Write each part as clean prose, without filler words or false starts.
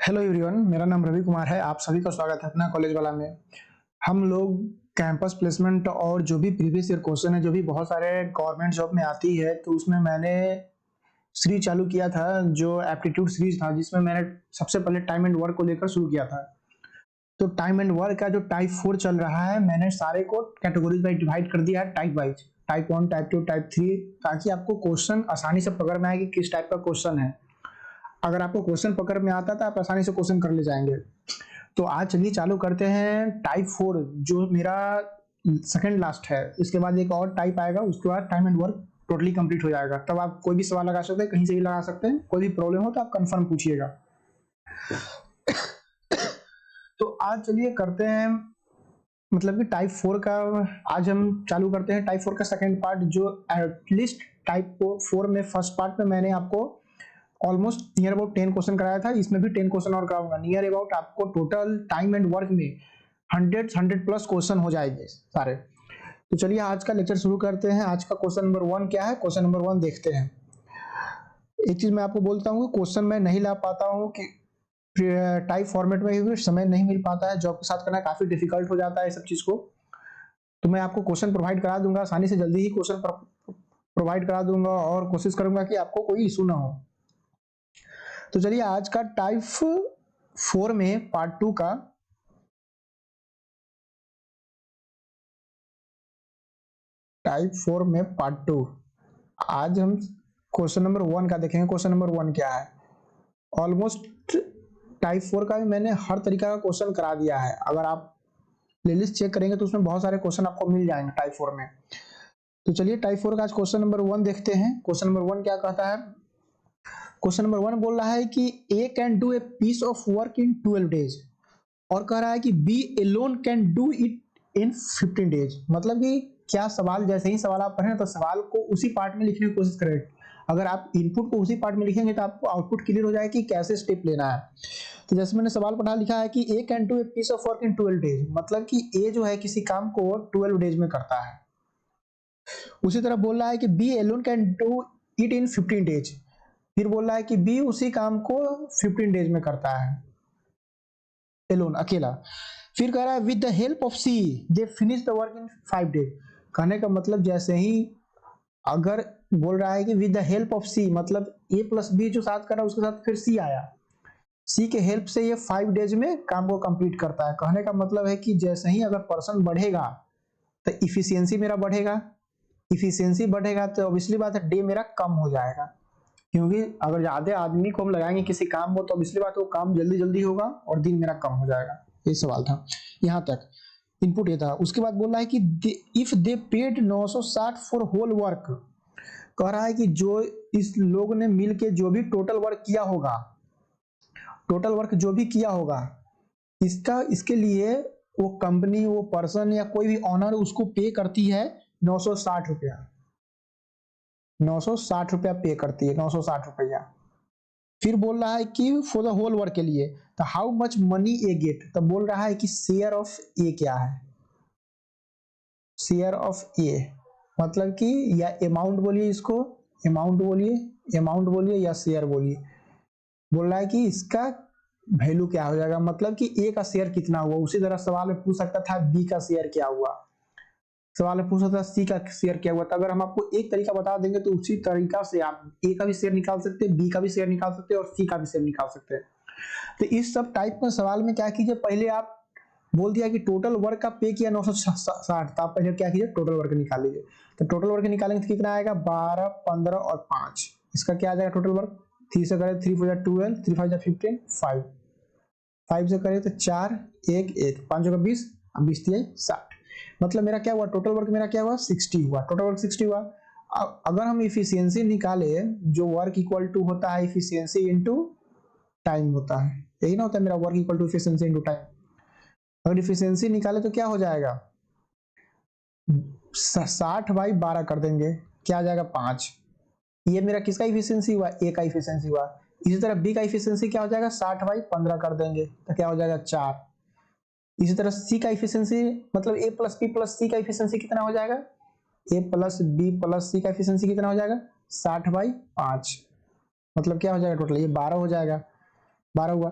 Hello everyone, मेरा नाम रवि कुमार है। आप सभी का स्वागत है अपना कॉलेज वाला में। हम लोग कैंपस प्लेसमेंट और जो भी प्रीवियस ईयर क्वेश्चन है, जो भी बहुत सारे गवर्नमेंट जॉब में आती है, तो उसमें मैंने सीरीज चालू किया था जो एप्टीट्यूड सीरीज था, जिसमें मैंने सबसे पहले टाइम एंड वर्क को लेकर शुरू किया था। तो टाइम एंड वर्क का जो टाइप 4 चल रहा है, मैंने सारे को कैटेगरीज में डिवाइड कर दिया है type wise, type 1, type 2, type 3, ताकि आपको क्वेश्चन आसानी से पकड़ में आए कि किस टाइप का क्वेश्चन है। अगर आपको क्वेश्चन पकड़ में आता तो आप आसानी से क्वेश्चन कर ले जाएंगे। तो आज चलिए चालू करते हैं टाइप 4, जो मेरा सेकंड लास्ट है। इसके बाद एक और टाइप आएगा, उसके बाद time and work totally complete हो जाएगा। तब आप कोई भी सवाल लगा सकते हैं, कहीं से भी लगा सकते हैं। कोई भी प्रॉब्लम हो तो आप कंफर्म पूछिएगा। तो आज चलिए करते हैं, मतलब कि टाइप 4 का आज हम चालू करते हैं। टाइप 4 का सेकंड पार्ट, जो एटलीस्ट टाइप 4 में फर्स्ट पार्ट में मैंने आपको ऑलमोस्ट नियर अबाउट 10 क्वेश्चन कराया था। इसमें भी 10 क्वेश्चन और कराऊंगा। नियर अबाउट आपको टोटल टाइम एंड वर्क में 100 प्लस क्वेश्चन हो जाएंगे सारे। तो चलिए आज का लेक्चर शुरू करते हैं। आज का क्वेश्चन नंबर 1 क्या है, क्वेश्चन नंबर 1 देखते हैं। एक चीज मैं आपको बोलता हूँ, क्वेश्चन मैं नहीं ला पाता हूँ कि टाइप फॉर्मेट में, क्योंकि समय नहीं मिल पाता है। जॉब के साथ करना काफी डिफिकल्ट हो जाता है सब चीज को। तो मैं आपको क्वेश्चन प्रोवाइड करा दूंगा, आसानी से जल्दी ही क्वेश्चन प्रोवाइड करा दूंगा, और कोशिश करूंगा कि आपको कोई इशू ना हो। तो चलिए आज का टाइप 4 में पार्ट 2 का टाइप 4 में पार्ट 2 आज हम क्वेश्चन नंबर 1 का देखेंगे। क्वेश्चन नंबर 1 क्या है। ऑलमोस्ट टाइप 4 का भी मैंने हर तरीका का क्वेश्चन करा दिया है। अगर आप प्लेलिस्ट चेक करेंगे तो उसमें बहुत सारे क्वेश्चन आपको मिल जाएंगे टाइप 4 में। तो चलिए टाइप 4 का आज क्वेश्चन नंबर 1 देखते हैं। क्वेश्चन नंबर 1 क्या कहता है। क्वेश्चन नंबर 1 बोल रहा है कि A can do a piece of work in 12 days, और कह रहा है कि B alone can do it in 15 days. मतलब कि क्या सवाल, जैसे ही सवाल आप पढ़ें तो सवाल को उसी पार्ट में लिखने की कोशिश करें। अगर आप इनपुट को उसी पार्ट में लिखेंगे तो आपको आउटपुट क्लियर हो जाएगा कि कैसे स्टेप लेना है। तो जैसे मैंने सवाल पढ़ा, लिखा है कि A can do a piece of work in 12 days, मतलब कि ए जो है किसी काम को 12 डेज में करता है। उसी तरह बोल रहा है कि B alone can do it in 15 days. फिर बोल रहा है कि बी उसी काम को 15 डेज में करता है, एलोन, अकेला। फिर कह रहा है with the help of C they finish the work in 5 days. कहने का मतलब जैसे ही, अगर बोल रहा है कि विद द हेल्प ऑफ सी, मतलब ए प्लस बी जो साथ कर रहा है उसके साथ फिर सी आया, सी के हेल्प से ये 5 डेज में काम को कंप्लीट करता है। कहने का मतलब है कि जैसे ही अगर पर्सन बढ़ेगा तो इफिशियंसी मेरा बढ़ेगा। इफिशियंसी बढ़ेगा तो ऑब्वियसली बात है डे मेरा कम हो जाएगा, क्योंकि अगर ज्यादा आदमी को हम लगाएंगे किसी काम को तो ऑब्वियसली बात है वो काम जल्दी जल्दी होगा और दिन मेरा कम हो जाएगा। ये सवाल था, यहाँ तक इनपुट ये था। उसके बाद बोल रहा है कि if they paid 960 for whole work. कह रहा है कि जो इस लोग ने मिलके जो भी टोटल वर्क किया होगा, टोटल वर्क जो भी किया होगा, इसका इसके लिए वो कंपनी, वो पर्सन या कोई भी ऑनर उसको पे करती है 960 रुपया। 960 रुपया पे करती है, 960 रुपया। फिर बोल रहा है कि फॉर द होल वर्क के लिए तो how much money A get. तो बोल रहा है कि शेयर ऑफ ए क्या है, शेयर ऑफ ए, मतलब कि या अमाउंट बोलिए इसको, अमाउंट बोलिए, अमाउंट बोलिए या शेयर बोलिए। बोल रहा है कि इसका वैल्यू क्या हो जाएगा, मतलब कि ए का शेयर कितना हुआ। उसी तरह सवाल में पूछ सकता था बी का शेयर क्या हुआ, सवाल में पूछ सकता था सी का शेयर क्या हुआ। तो अगर हम आपको एक तरीका बता देंगे तो उसी तरीका से आप ए का भी शेयर निकाल सकते हैं, बी का भी शेयर निकाल सकते हैं और सी का भी शेयर निकाल सकते हैं। तो इस सब टाइप का सवाल में क्या कीजिए, पहले आप बोल दिया कि टोटल वर्क का पे किया 960, तो आप पहले क्या कीजिए टोटल वर्क निकाल लीजिए। तो टोटल वर्क निकालेंगे तो कितना आएगा, 12, 15 और 5। इसका क्या आ जाएगा टोटल वर्क। 3 से करें 3 4 12, 3 5 15, 5 5 से करें तो 4 1 1, 5 का 20, 20 60। मतलब मेरा क्या हुआ, टोटल वर्क मेरा क्या हुआ 60 हुआ, टोटल वर्क 60 हुआ। अब अगर हम इफिशियंसी निकाले, जो वर्क इक्वल टू होता है इफिशियंसी इनटू टाइम होता है, यही ना होता है मेरा work equal to efficiency into time. अगर इफिशियंसी निकाले तो क्या हो जाएगा, 60/12 कर देंगे, क्या आ जाएगा 5। ये मेरा किसका इफिशियंसी हुआ, ए का इफिशियंसी हुआ। इसी तरह बी का इफिशियंसी क्या हो जाएगा, 60/15 कर देंगे तो क्या हो जाएगा 4। इसी तरह सी का इफिशियंसी, मतलब ए प्लस बी प्लस सी का इफिशियंसी कितना हो जाएगा, ए प्लस बी प्लस सी का इफिशियंसी कितना हो जाएगा 60/5। मतलब क्या हो जाएगा टोटल, ये 12 हो जाएगा, 12 हुआ।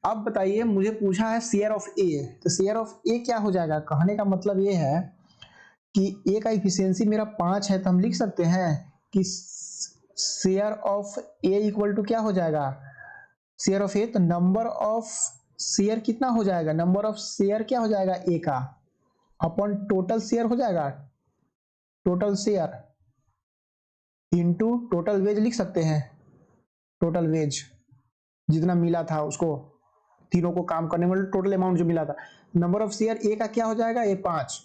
अब बताइए, मुझे पूछा है शेयर ऑफ ए, तो शेयर ऑफ ए क्या हो जाएगा? कहने का मतलब ये है कि ए का इफिशियंसी मेरा 5 है, तो हम लिख सकते हैं कि share of A equal to क्या हो जाएगा? शेयर ऑफ ए, तो नंबर ऑफ शेयर कितना हो जाएगा? नंबर ऑफ शेयर क्या हो जाएगा ए का अपॉन टोटल शेयर हो जाएगा, total share into total wage लिख सकते हैं। टोटल वेज जितना मिला था उसको, तीनों को काम करने में टोटल अमाउंट जो मिला था। नंबर ऑफ शेयर ए का क्या हो जाएगा? ए 5,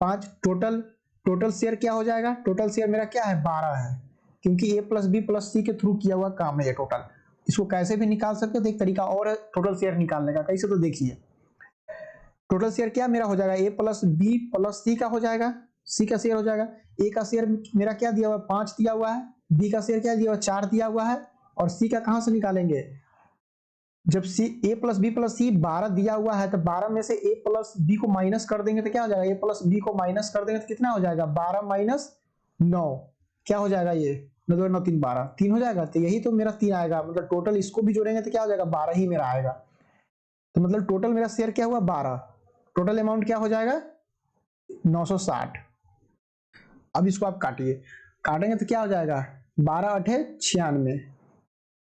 5 टोटल, टोटल शेयर क्या हो जाएगा? टोटल शेयर मेरा क्या है? 12 है, क्योंकि ए प्लस बी प्लस सी के थ्रू किया हुआ काम है ये टोटल। इसको कैसे भी निकाल सकते हो, तो एक तरीका और है टोटल शेयर निकालने का। कैसे? तो देखिए, टोटल शेयर क्या मेरा हो जाएगा? ए प्लस बी प्लस सी का हो जाएगा, सी का शेयर हो जाएगा। ए का शेयर मेरा क्या दिया हुआ है? 5 दिया हुआ है। बी का शेयर क्या दिया हुआ है? 4 दिया हुआ है। और सी का कहां से निकालेंगे? जब सी ए प्लस बी प्लस सी 12 दिया हुआ है, तो 12 में से ए प्लस बी को माइनस कर देंगे तो क्या हो जाएगा? ए प्लस बी को माइनस कर देंगे तो कितना हो जाएगा? 12 माइनस 9 क्या हो जाएगा? ये 9 2 9 3 12, 3 हो जाएगा। तो यही तो मेरा 3 आएगा, मतलब टोटल इसको भी जोड़ेंगे तो क्या हो जाएगा? 12 ही मेरा आएगा। तो मतलब टोटल मेरा शेयर क्या हुआ? 12। टोटल अमाउंट क्या हो जाएगा? 960। अब इसको आप काटिए, काटेंगे तो क्या हो जाएगा? 12 8 96,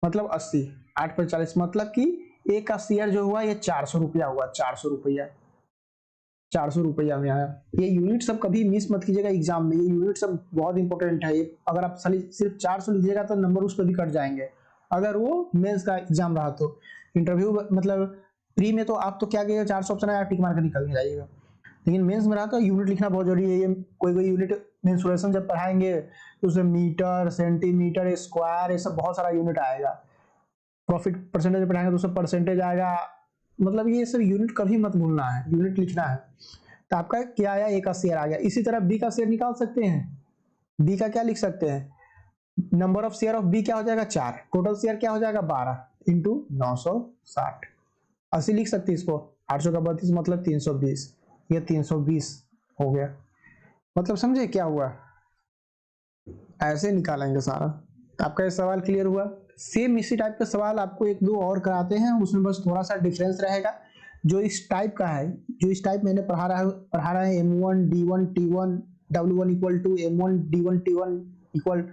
मतलब 80, 8 पर 40, मतलब कि एक का शेयर जो हुआ ये 400 रुपया हुआ। 400 रुपया, 400 रुपया में आया। ये यूनिट सब कभी मिस मत कीजिएगा एग्जाम में, ये यूनिट सब बहुत इंपॉर्टेंट है। ये अगर आप सिर्फ 400 लीजिएगा तो नंबर उस पर भी कट जाएंगे, अगर वो मेंस का एग्जाम रहा तो। इंटरव्यू मतलब प्री में तो आप तो क्या कहिएगा, 400 ऑप्शन है, टिक मार के निकल जाइएगा। लेकिन मेंस में रहा तो यूनिट लिखना बहुत जरूरी है। ये कोई कोई यूनिट मेंसुरेशन जब पढ़ाएंगे तो उसमें मीटर, सेंटीमीटर, स्क्वायर, ये सब बहुत सारा यूनिट आएगा। प्रॉफिट परसेंटेज पढ़ाएंगे तो उसमें परसेंटेज आएगा। मतलब ये सब यूनिट कभी मत भूलना है, यूनिट लिखना है। तो आपका क्या आया? ए का शेयर आ गया। इसी तरह बी का शेयर निकाल सकते हैं। बी का क्या लिख सकते हैं? Number of share of B क्या हो जाएगा? 4। टोटल शेयर क्या हो जाएगा? 12 इंटू 960, 80 लिख सकते हैं इसको। 800 का 32 मतलब 320, ये 320 हो गया। मतलब समझे क्या हुआ? ऐसे निकालेंगे सारा। आपका ये सवाल क्लियर हुआ? सेम इसी टाइप का सवाल आपको एक दो और कराते हैं, उसमें बस थोड़ा सा डिफरेंस रहेगा। जो इस टाइप का है, जो इस टाइप मैंने पढ़ा रहा है M1 D1 T1 W1 equal to M1 D1 T1 equal,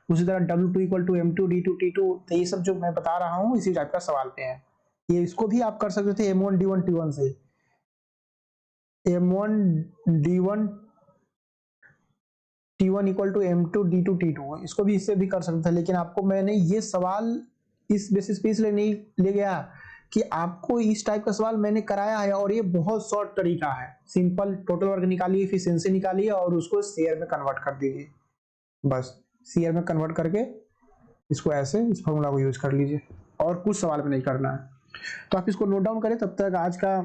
उसी तरह W2 equal to M2 D2 T2, तो ये सब जो मैं बता रहा हूँ इसी टाइप का सवाल पे है। ये इसको भी आप कर सकते थे M1 D1 T1 से, M1 D1 T1 equal to M2 D2 T2, इसको भी इससे भी कर सकते थे। लेकिन आपको मैंने ये सवाल इस बेसिस पे इसलिए नहीं ले गया कि आपको इस टाइप का सवाल मैंने कराया है, और ये बहुत शॉर्ट तरीका है। सिंपल टोटल वर्क निकालिए, एफिशिएंसी निकालिए और उसको शेयर में कन्वर्ट कर दीजिए। बस शेयर में कन्वर्ट करके इसको ऐसे इस फॉर्मूला को यूज कर लीजिए, और कुछ सवाल में नहीं करना है। तो आप इसको नोट डाउन करें। तब तक आज का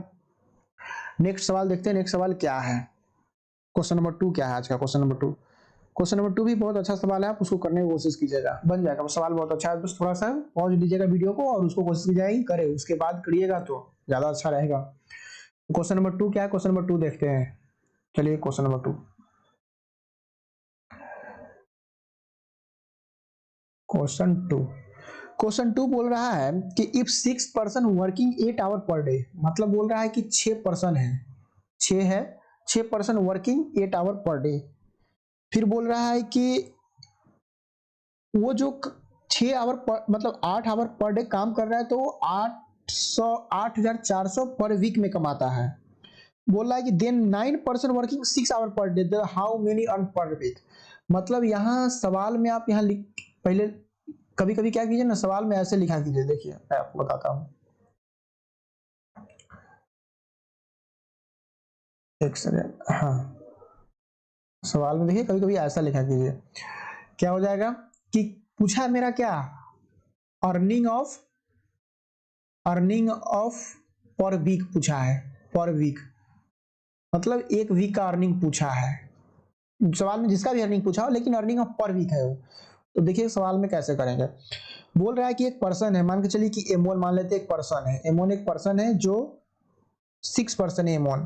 नेक्स्ट सवाल देखते हैं। नेक्स्ट सवाल क्या है? क्वेश्चन नंबर 2 क्या है आज का? क्वेश्चन नंबर 2, क्वेश्चन नंबर 2 भी बहुत अच्छा सवाल है, आप उसको करने की कोशिश कीजिएगा, बन जाएगा। सवाल बहुत अच्छा है, बस थोड़ा सा पॉज लीजिएगा वीडियो को और उसको कोशिश कीजिएगा करे, उसके बाद करिएगा तो ज्यादा अच्छा रहेगा। क्वेश्चन नंबर 2 क्या है? क्वेश्चन नंबर 2 देखते हैं। चलिए क्वेश्चन नंबर 2, क्वेश्चन 2 बोल रहा है कि if 6 person working 8 hour per day, मतलब बोल रहा है कि 6 पर्सन है, 6 person working 8 hour per day. फिर बोल रहा है कि वो जो 6 आवर मतलब 8 आवर पर डे काम कर रहा है, तो वो 8400 पर वीक में कमाता है। बोल रहा है कि then 9 person working 6 hour per day, how many earn per week. मतलब यहाँ सवाल में आप यहाँ पहले कभी कभी क्या कीजिए ना, सवाल में ऐसे लिखा कीजिए। देखिए मैं आपको बताता हूँ, एक सेकेंड। हाँ, सवाल में देखिए कभी कभी ऐसा लिखा कीजिए। क्या हो जाएगा कि पूछा मेरा क्या? अर्निंग ऑफ पर वीक पूछा है। पर वीक मतलब एक वीक का अर्निंग पूछा है। सवाल में जिसका भी अर्निंग पूछा हो, लेकिन अर्निंग ऑफ पर वीक है वो। तो देखिए सवाल में कैसे करेंगे। बोल रहा है कि एक पर्सन है, मान के चलिए कि M1 मान लेते हैं एक पर्सन है। M1 एक पर्सन है जो 6 पर्सन है M1।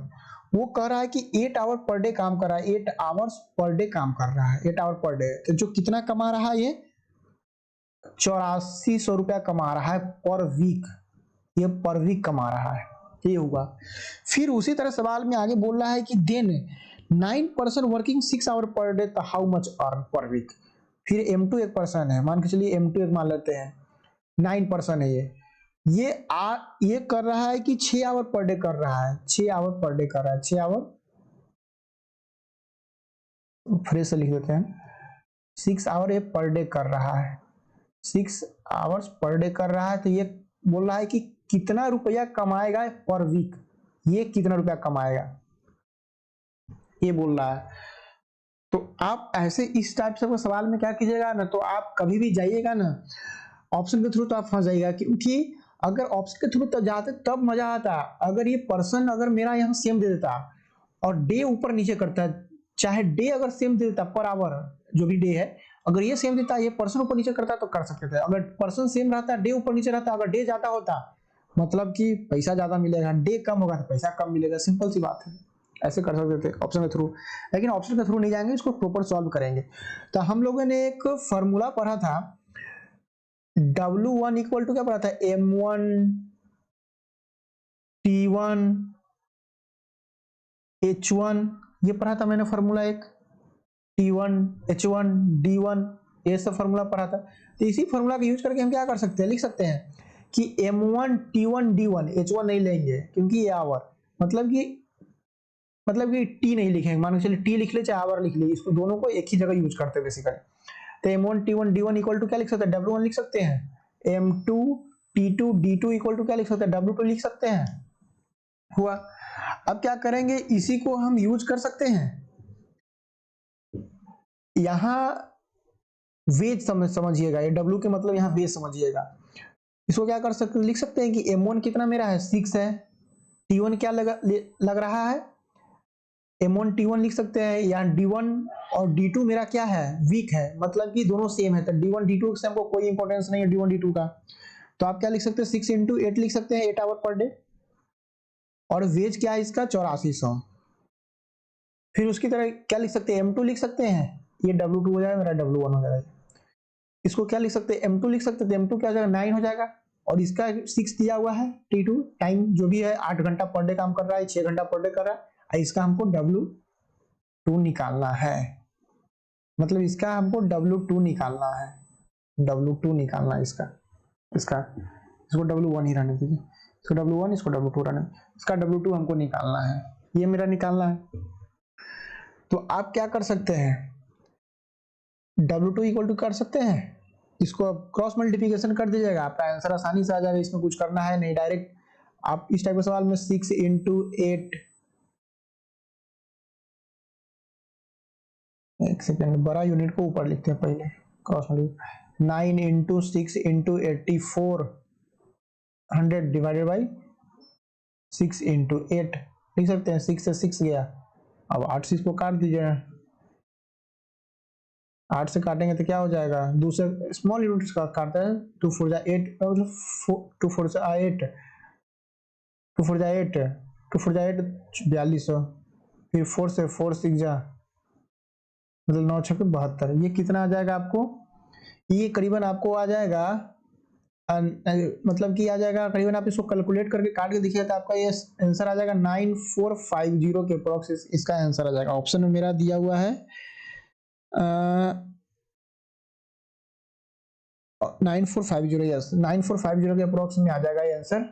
वो कह रहा है कि 8 आवर पर डे काम कर रहा है, 8 आवर्स पर डे काम कर रहा है, 8 आवर पर डे। तो जो कितना कमा रहा है? ये 8400 रुपया कमा रहा है पर वीक। ये पर वीक कमा रहा है, ये हुआ। फिर उसी तरह सवाल में आगे बोल रहा है कि then 9% working 6 hour per day how much earn per week. फिर M2 एक पर्सन है, मान के चलिए M2 एक मान लेते हैं, 9% है ये कर रहा है कि 6 आवर पर डे कर रहा है, 6 आवर पर डे कर रहा है, 6 आवर फ्रेश से लिख देते हैं, 6 आवर ये पर डे कर रहा है, 6 आवर्स पर डे कर रहा है। तो ये बोल रहा है कि कितना रुपया कमाएगा पर वीक, ये कितना रुपया कमाएगा ये बोल रहा है। तो आप ऐसे इस टाइप से सवाल में क्या कीजिएगा ना, तो आप कभी भी जाइएगा ना ऑप्शन के थ्रू तो आप फंस जाइएगा, क्योंकि अगर ऑप्शन के थ्रू तब जाते तब मजा आता। अगर ये पर्सन अगर मेरा यहाँ सेम दे देता और डे ऊपर नीचे करता है, चाहे डे अगर सेम दे देता पर आवर जो भी डे है, अगर ये सेम देता ये पर्सन ऊपर नीचे करता तो कर सकते थे। अगर पर्सन सेम रहता डे ऊपर नीचे रहता, अगर डे ज्यादा होता मतलब कि पैसा ज्यादा मिलेगा, डे कम होगा तो पैसा कम मिलेगा, सिंपल सी बात है। ऐसे कर सकते थे ऑप्शन के थ्रू, लेकिन ऑप्शन के थ्रू नहीं जाएंगे, इसको प्रॉपर सॉल्व करेंगे। तो हम लोगों ने एक फॉर्मूला पढ़ा था W1 इक्वल टू क्या पढ़ा था, M1 T1 H1, ये पढ़ा था मैंने फॉर्मूला एक, T1 H1 D1 ये सब फॉर्मूला पढ़ा था। तो इसी फॉर्मूला का यूज करके हम क्या कर सकते हैं, लिख सकते हैं कि M1 T1 D1 H1 नहीं लेंगे क्योंकि ये आवर, मतलब कि T नहीं लिखेंगे, मान के चलिए T लिख ले चाहे आवर लिख ले, इसको दोनों को एक ही जगह यूज करते हैं बेसिकली। तो M1 T1 D1 equal to क्या लिख सकते हैं, W1 लिख सकते हैं, M2 T2 D2 equal to क्या लिख सकते हैं, W2 लिख सकते हैं, हुआ। अब क्या करेंगे, इसी को हम यूज कर सकते हैं यहां वेज समझिएगा, ये W के मतलब यहां वेज समझिएगा। इसको क्या कर सकते लिख सकते हैं कि M1 कितना मेरा है 6 है, T1 क्या लग रहा है M1 T1 लिख सकते हैं, यहाँ D1 और D2 मेरा क्या है वीक है, मतलब कि दोनों सेम है, तो D1 D2 से हमको कोई इंपॉर्टेंस नहीं है D1 D2 का। तो आप क्या लिख सकते हैं 6 इंटू 8 लिख सकते हैं, 8 आवर पर डे, और वेज क्या है इसका 8400। फिर उसकी तरह क्या लिख सकते हैं M2 लिख सकते हैं, ये W2 हो जाएगा, मेरा W1 हो जाएगा। इसको क्या लिख सकते हैं M2 लिख सकते हैं, M2 क्या हो जाएगा 9 हो जाएगा, और इसका 6 दिया हुआ है T2 टाइम जो भी है 8 घंटा पर डे काम कर रहा है, 6 घंटा पर डे कर रहा है, इसका हमको W2 निकालना है, मतलब इसका हमको W2 निकालना है, W2 निकालना है इसका इसको W1 ही रहने दीजिए, इसको W1 इसको W2 रहने, इसका W2 हमको निकालना है, ये मेरा निकालना है। तो आप क्या कर सकते हैं W2 इक्वल टू कर सकते हैं, इसको क्रॉस मल्टीप्लिकेशन कर दीजिएगा, आपका आंसर आसानी से आ जाएगा, इसमें कुछ करना है नहीं, डायरेक्ट आप इस टाइप के सवाल में 6 इंटू 8, एक सेकेंड बड़ा यूनिट को ऊपर लिखते हैं पहले, cross multiplication 9 into 6 into 84 100 divided by 6 into 8 लिख सकते हैं, 6 से 6 गया, अब 8 से इसको काट दीजिए, 8 से काटेंगे तो क्या हो जाएगा, दूसरे स्मॉल यूनिट्स का काटता है, 2 4 जा 8, 2 4 जा 8, 2 4 जा 8, 2 4 जा 8 4200, फिर 4 से 4 6 जा मतलब 9 6 72, ये कितना आ जाएगा आपको, ये करीबन आपको आ जाएगा मतलब कि आ जाएगा करीबन, आप इसको कैलकुलेट करके काट के देखिए तो आपका ये आंसर आ जाएगा 9450 के अप्रोक्स, इसका आंसर आ जाएगा। ऑप्शन में मेरा दिया हुआ है 9450, यस 9450 के अप्रोक्स में आ जाएगा ये आंसर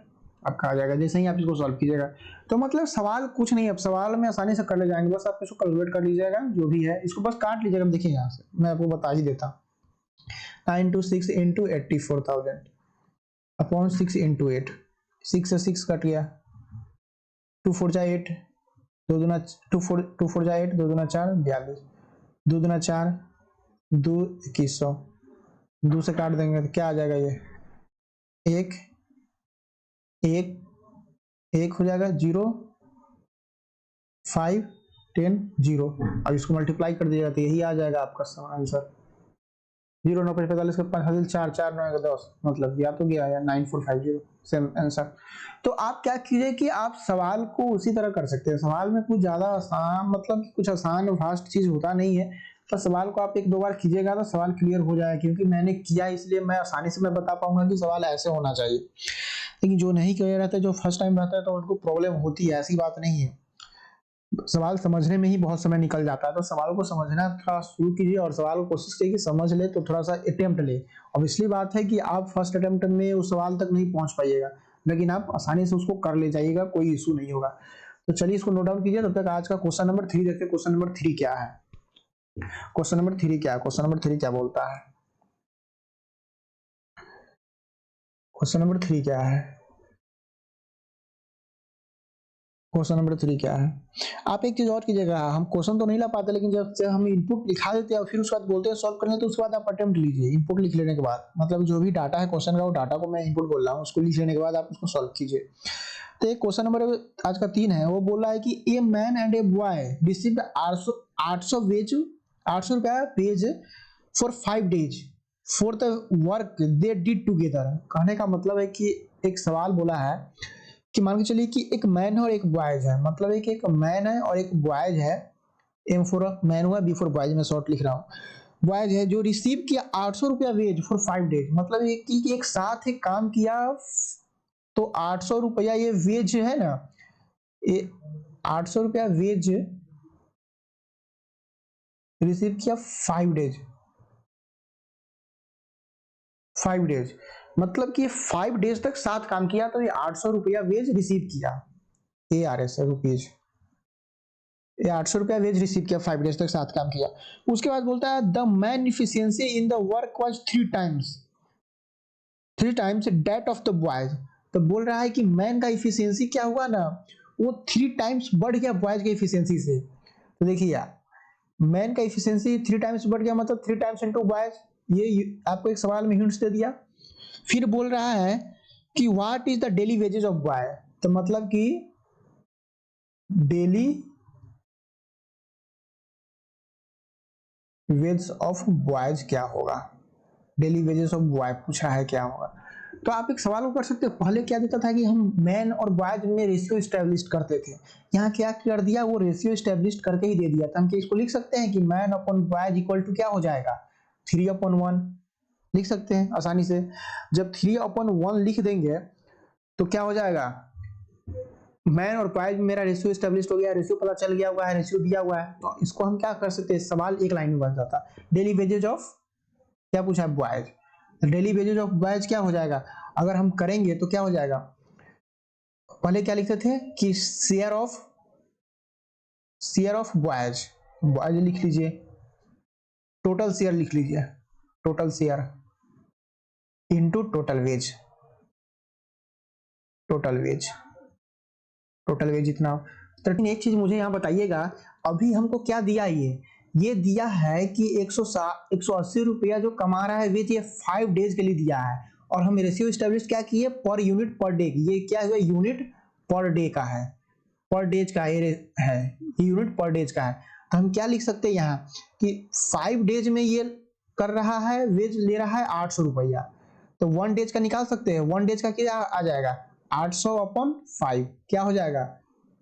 आपका आ जाएगा, जैसे ही आप इसको सॉल्व कीजिएगा। तो मतलब सवाल कुछ नहीं है, अब सवाल में आसानी से कर ले जाएंगे, बस आप इसको कैलकुलेट कर लीजिएगा जो भी है, इसको बस काट लीजिएगा। देखिए यहाँ से मैं आपको बता ही देता हूँ, 9 to 6 इंटू 84,000 अपॉन 6 इंटू 8, 6 से 6 कट गया, 2 4 जा 8, 2 दूना 2 4 जा 8, 2 दूना 4 42, 2 दूना 4 2 2100, 2 से काट देंगे तो क्या आ जाएगा, ये एक हो जाएगा, 0 5 10 0, अब इसको मल्टीप्लाई कर दीजिएगा तो यही आ जाएगा आपका आंसर, 0 9 5 45 के 5 हासिल 4 4 9 10, मतलब या तो गया या 9450 सेम आंसर। तो आप क्या कीजिए कि आप सवाल को उसी तरह कर सकते हैं, सवाल में कुछ ज्यादा आसान मतलब कुछ आसान फास्ट चीज होता नहीं है, तो सवाल को आप 1-2 बार कीजिएगा तो सवाल क्लियर हो जाएगा, क्योंकि मैंने किया इसलिए मैं आसानी से मैं बता पाऊंगा कि सवाल ऐसे होना चाहिए। लेकिन जो नहीं किया रहता है, जो फर्स्ट टाइम रहता है, तो उनको प्रॉब्लम होती है, ऐसी बात नहीं है। सवाल समझने में ही बहुत समय निकल जाता है, तो सवाल को समझना थोड़ा शुरू कीजिए और सवाल को कोशिश कीजिए कि समझ ले, तो थोड़ा सा अटेम्प्ट ले। ऑब्वियसली बात है कि आप फर्स्ट अटेम्प्ट में उस सवाल तक नहीं पहुंच पाइएगा, लेकिन आप आसानी से उसको कर ले जाइएगा, कोई इशू नहीं होगा। तो चलिए इसको नोट डाउन कीजिए। तब तक आज का क्वेश्चन नंबर 3 देखते हैं। क्वेश्चन नंबर 3 क्या है? क्वेश्चन नंबर 3 क्या है? क्वेश्चन नंबर 3 क्या बोलता है? क्वेश्चन नंबर 3 क्या है? क्वेश्चन नंबर 3 क्या है? आप एक चीज और कीजिएगा, हम क्वेश्चन तो नहीं ला पाते, लेकिन जब से हम इनपुट लिखा देते हैं और फिर उसके बाद बोलते हैं सॉल्व करने, तो उसके बाद आप अटेम्प्ट लीजिए। इनपुट लिख लेने के बाद, मतलब जो भी डाटा है क्वेश्चन का, वो डाटा को मैं इनपुट बोल रहा हूँ, उसको लिख लेने के बाद आप उसको सॉल्व कीजिए। तो एक क्वेश्चन नंबर आज का 3 है, वो बोल रहा है कि a man and a boy received 800 wage 800 रुपया wage for 5 days for the work they did together. कहने का मतलब है कि एक सवाल बोला है कि मान के चलिए कि एक मैन है और एक बॉयज है, मतलब एक मैन है और एक बॉयज है। एम फॉर मैन हुआ, बी फॉर बॉयज, में शॉर्ट लिख रहा हूँ। बॉयज है जो रिसीव किया 800 रुपया वेज फॉर 5 डेज, मतलब एक साथ एक काम किया, तो 800 रुपया ये वेज है ना, ये 800 रुपया वेज रिसीव किया 5 डेज, मतलब कि 5 डेज तक साथ काम किया, तो ये 800 रुपया वेज रिसीव किया। ए आर एस रुपीज, ये 800 रुपया वेज रिसीव किया, 5 डेज तक साथ काम किया। उसके बाद बोलता है the man efficiency in the work was 3 times date of the boys. तो बोल रहा है कि मैन का इफिशियंसी क्या हुआ ना, वो 3 टाइम्स बढ़ गया बॉयज के इफिशियंसी से। तो देखिए यार, मैन का इफिशियंसी 3 टाइम्स बढ़ गया, मतलब 3 टाइम्स इनटू बॉयज। ये आपको एक सवाल में हिंट्स दे दिया। फिर बोल रहा है कि what is the daily wages of boy, तो मतलब कि डेली वेजेस ऑफ बॉयज क्या होगा, डेली वेजेस ऑफ बॉय पूछा है क्या होगा। तो आप एक सवाल को कर सकते हो, पहले क्या देता था कि हम मैन और बॉयज में रेशियो स्टैब्लिश करते थे, यहाँ क्या कर दिया, वो रेशियो स्टैब्लिश करके ही दे दिया था। हम क्या इसको लिख सकते हैं कि man upon boys equal to क्या हो जाएगा, 3/1 लिख सकते हैं आसानी से। जब 3/1 लिख देंगे तो क्या हो जाएगा, मैन और बॉयज में मेरा रेशियो स्टैब्लिश हो गया, रेशियो पता चल गया हुआ है, रेशियो दिया हुआ है। तो इसको हम क्या कर सकते हैं, सवाल एक लाइन में बन जाता। डेली वेजेज ऑफ क्या पूछा है, boys. Daily wages of boys क्या हो जाएगा, अगर हम करेंगे तो क्या हो जाएगा, पहले क्या लिखते थे कि शेयर ऑफ बॉयज, बॉयज लिख लीजिए, टोटल शेयर लिख लीजिए, total share into total wage, total wage, total wage इतना। लेकिन एक चीज मुझे यहाँ बताइएगा, अभी हमको क्या दिया, ये दिया है कि 180 रुपया जो कमा रहा है वेज, ये 5 डेज के लिए दिया है, और हम रेशियो स्टैब्लिश क्या किए, पर यूनिट पर डे। ये क्या है, यूनिट पर डे का है, पर डेज का ये है, यूनिट पर डेज का है। तो हम क्या लिख सकते हैं यहाँ कि 5 डेज में ये कर रहा है, वेज ले रहा है 800 रुपया। तो 1 डेज का निकाल सकते हैं, 1 डेज का क्या आ जाएगा, 800/5 क्या हो जाएगा,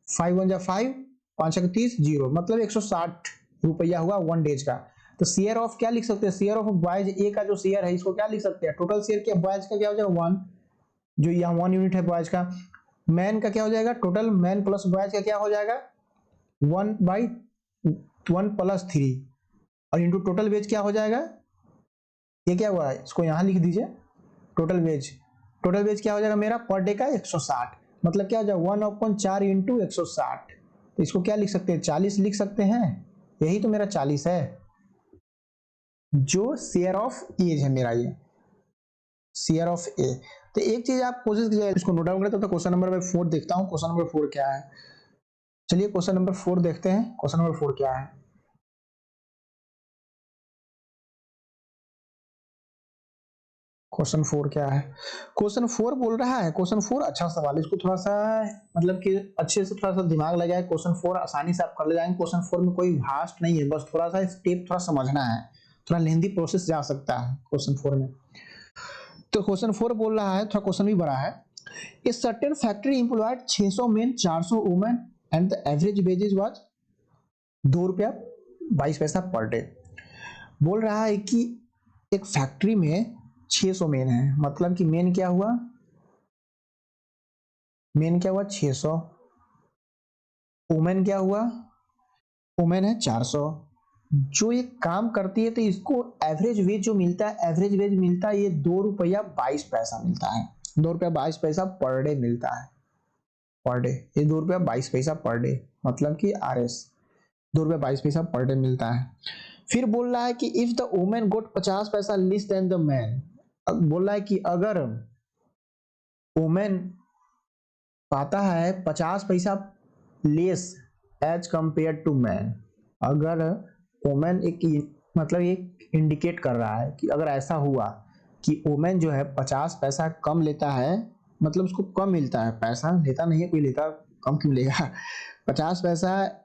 5 1 जा 5, 5 30 0, मतलब 160 रुपया हुआ 1 डेज का। तो शेयर ऑफ क्या लिख सकते हैं, शेयर ऑफ बॉयज ए का जो शेयर है, इसको क्या लिख सकते हैं, टोटल शेयर क्या, बॉयज का क्या हो जाएगा 1, जो यहाँ 1 यूनिट है बॉयज का। मैन का क्या हो जाएगा, टोटल मैन प्लस बॉयज का क्या हो जाएगा 1/1 + 3, और इंटू टोटल वेज क्या हो जाएगा, ये क्या हुआ है, इसको यहाँ लिख दीजिए, टोटल वेज क्या हो जाएगा मेरा, पर डे का 160, मतलब क्या हो जाएगा 1/4 इंटू 160। तो इसको क्या लिख सकते हैं, 40 लिख सकते हैं, यही तो मेरा 40 है, जो शेयर ऑफ एज है मेरा, ये शेयर ऑफ ए। तो एक चीज आप कोशिश कीजिए, इसको नोट डाउन करें। तो क्वेश्चन नंबर 4 देखता हूँ, क्वेश्चन नंबर 4 क्या है। चलिए क्वेश्चन नंबर 4 देखते हैं, क्वेश्चन नंबर 4 क्या है। क्वेश्चन 4 क्या है, क्वेश्चन 4 बोल रहा है, क्वेश्चन 4 अच्छा सवाल है, इसको थोड़ा सा मतलब कि अच्छे से थोड़ा सा दिमाग लगाए, क्वेश्चन 4 आसानी से आप कर ले जाएंगे। क्वेश्चन 4 में कोई भास्ट नहीं है, बस थोड़ा सा स्टेप थोड़ा समझना है, थोड़ा लेंदी प्रोसेस जा सकता है क्वेश्चन 4 में। तो क्वेश्चन 4 बोल रहा है, थोड़ा क्वेश्चन भी बड़ा है। A certain factory employed 600 men 400 women and the average wages was 2 रुपया 22 पैसा पर डे। बोल रहा है कि एक फैक्ट्री में 600 मेन है, मतलब कि मेन क्या हुआ, मेन क्या हुआ 600, वुमेन क्या हुआ, वुमेन है 400। जो ये काम करती है तो इसको एवरेज वेज जो मिलता है, एवरेज वेज मिलता है ये 2 रुपया 22 पैसा मिलता है। 2 रुपया 22 पैसा पर डे मिलता है, पर डे। ये 2 रुपया 22 पैसा पर डे, मतलब कि RS 2 रुपया 22 पैसा पर डे मिलता है। फिर बोल रहा है कि इफ द वुमेन गोट 50 पैसा लेस देन द मैन, बोल रहा है कि अगर वुमेन पाता है 50 पैसा less as compare to man, अगर वुमेन एक मतलब एक इंडिकेट कर रहा है कि अगर ऐसा हुआ कि वुमेन जो है 50 पैसा कम लेता है, मतलब उसको कम मिलता है, पैसा लेता नहीं है कोई, लेता कम क्यों लेगा 50 पैसा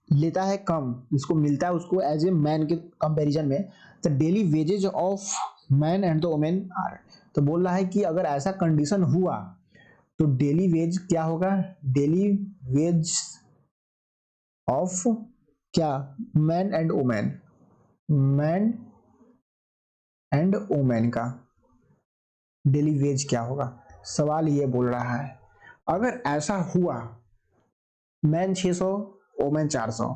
लेता है कम, इसको मिलता है उसको एज ए मैन के कंपैरिजन में। The daily wages of man and the women are, तो बोल रहा है कि अगर ऐसा कंडीशन हुआ तो डेली वेज क्या होगा, डेली वेज ऑफ क्या, man and women, man and women का डेली वेज क्या होगा। सवाल ये बोल रहा है अगर ऐसा हुआ मैन 600 वुमेन 400,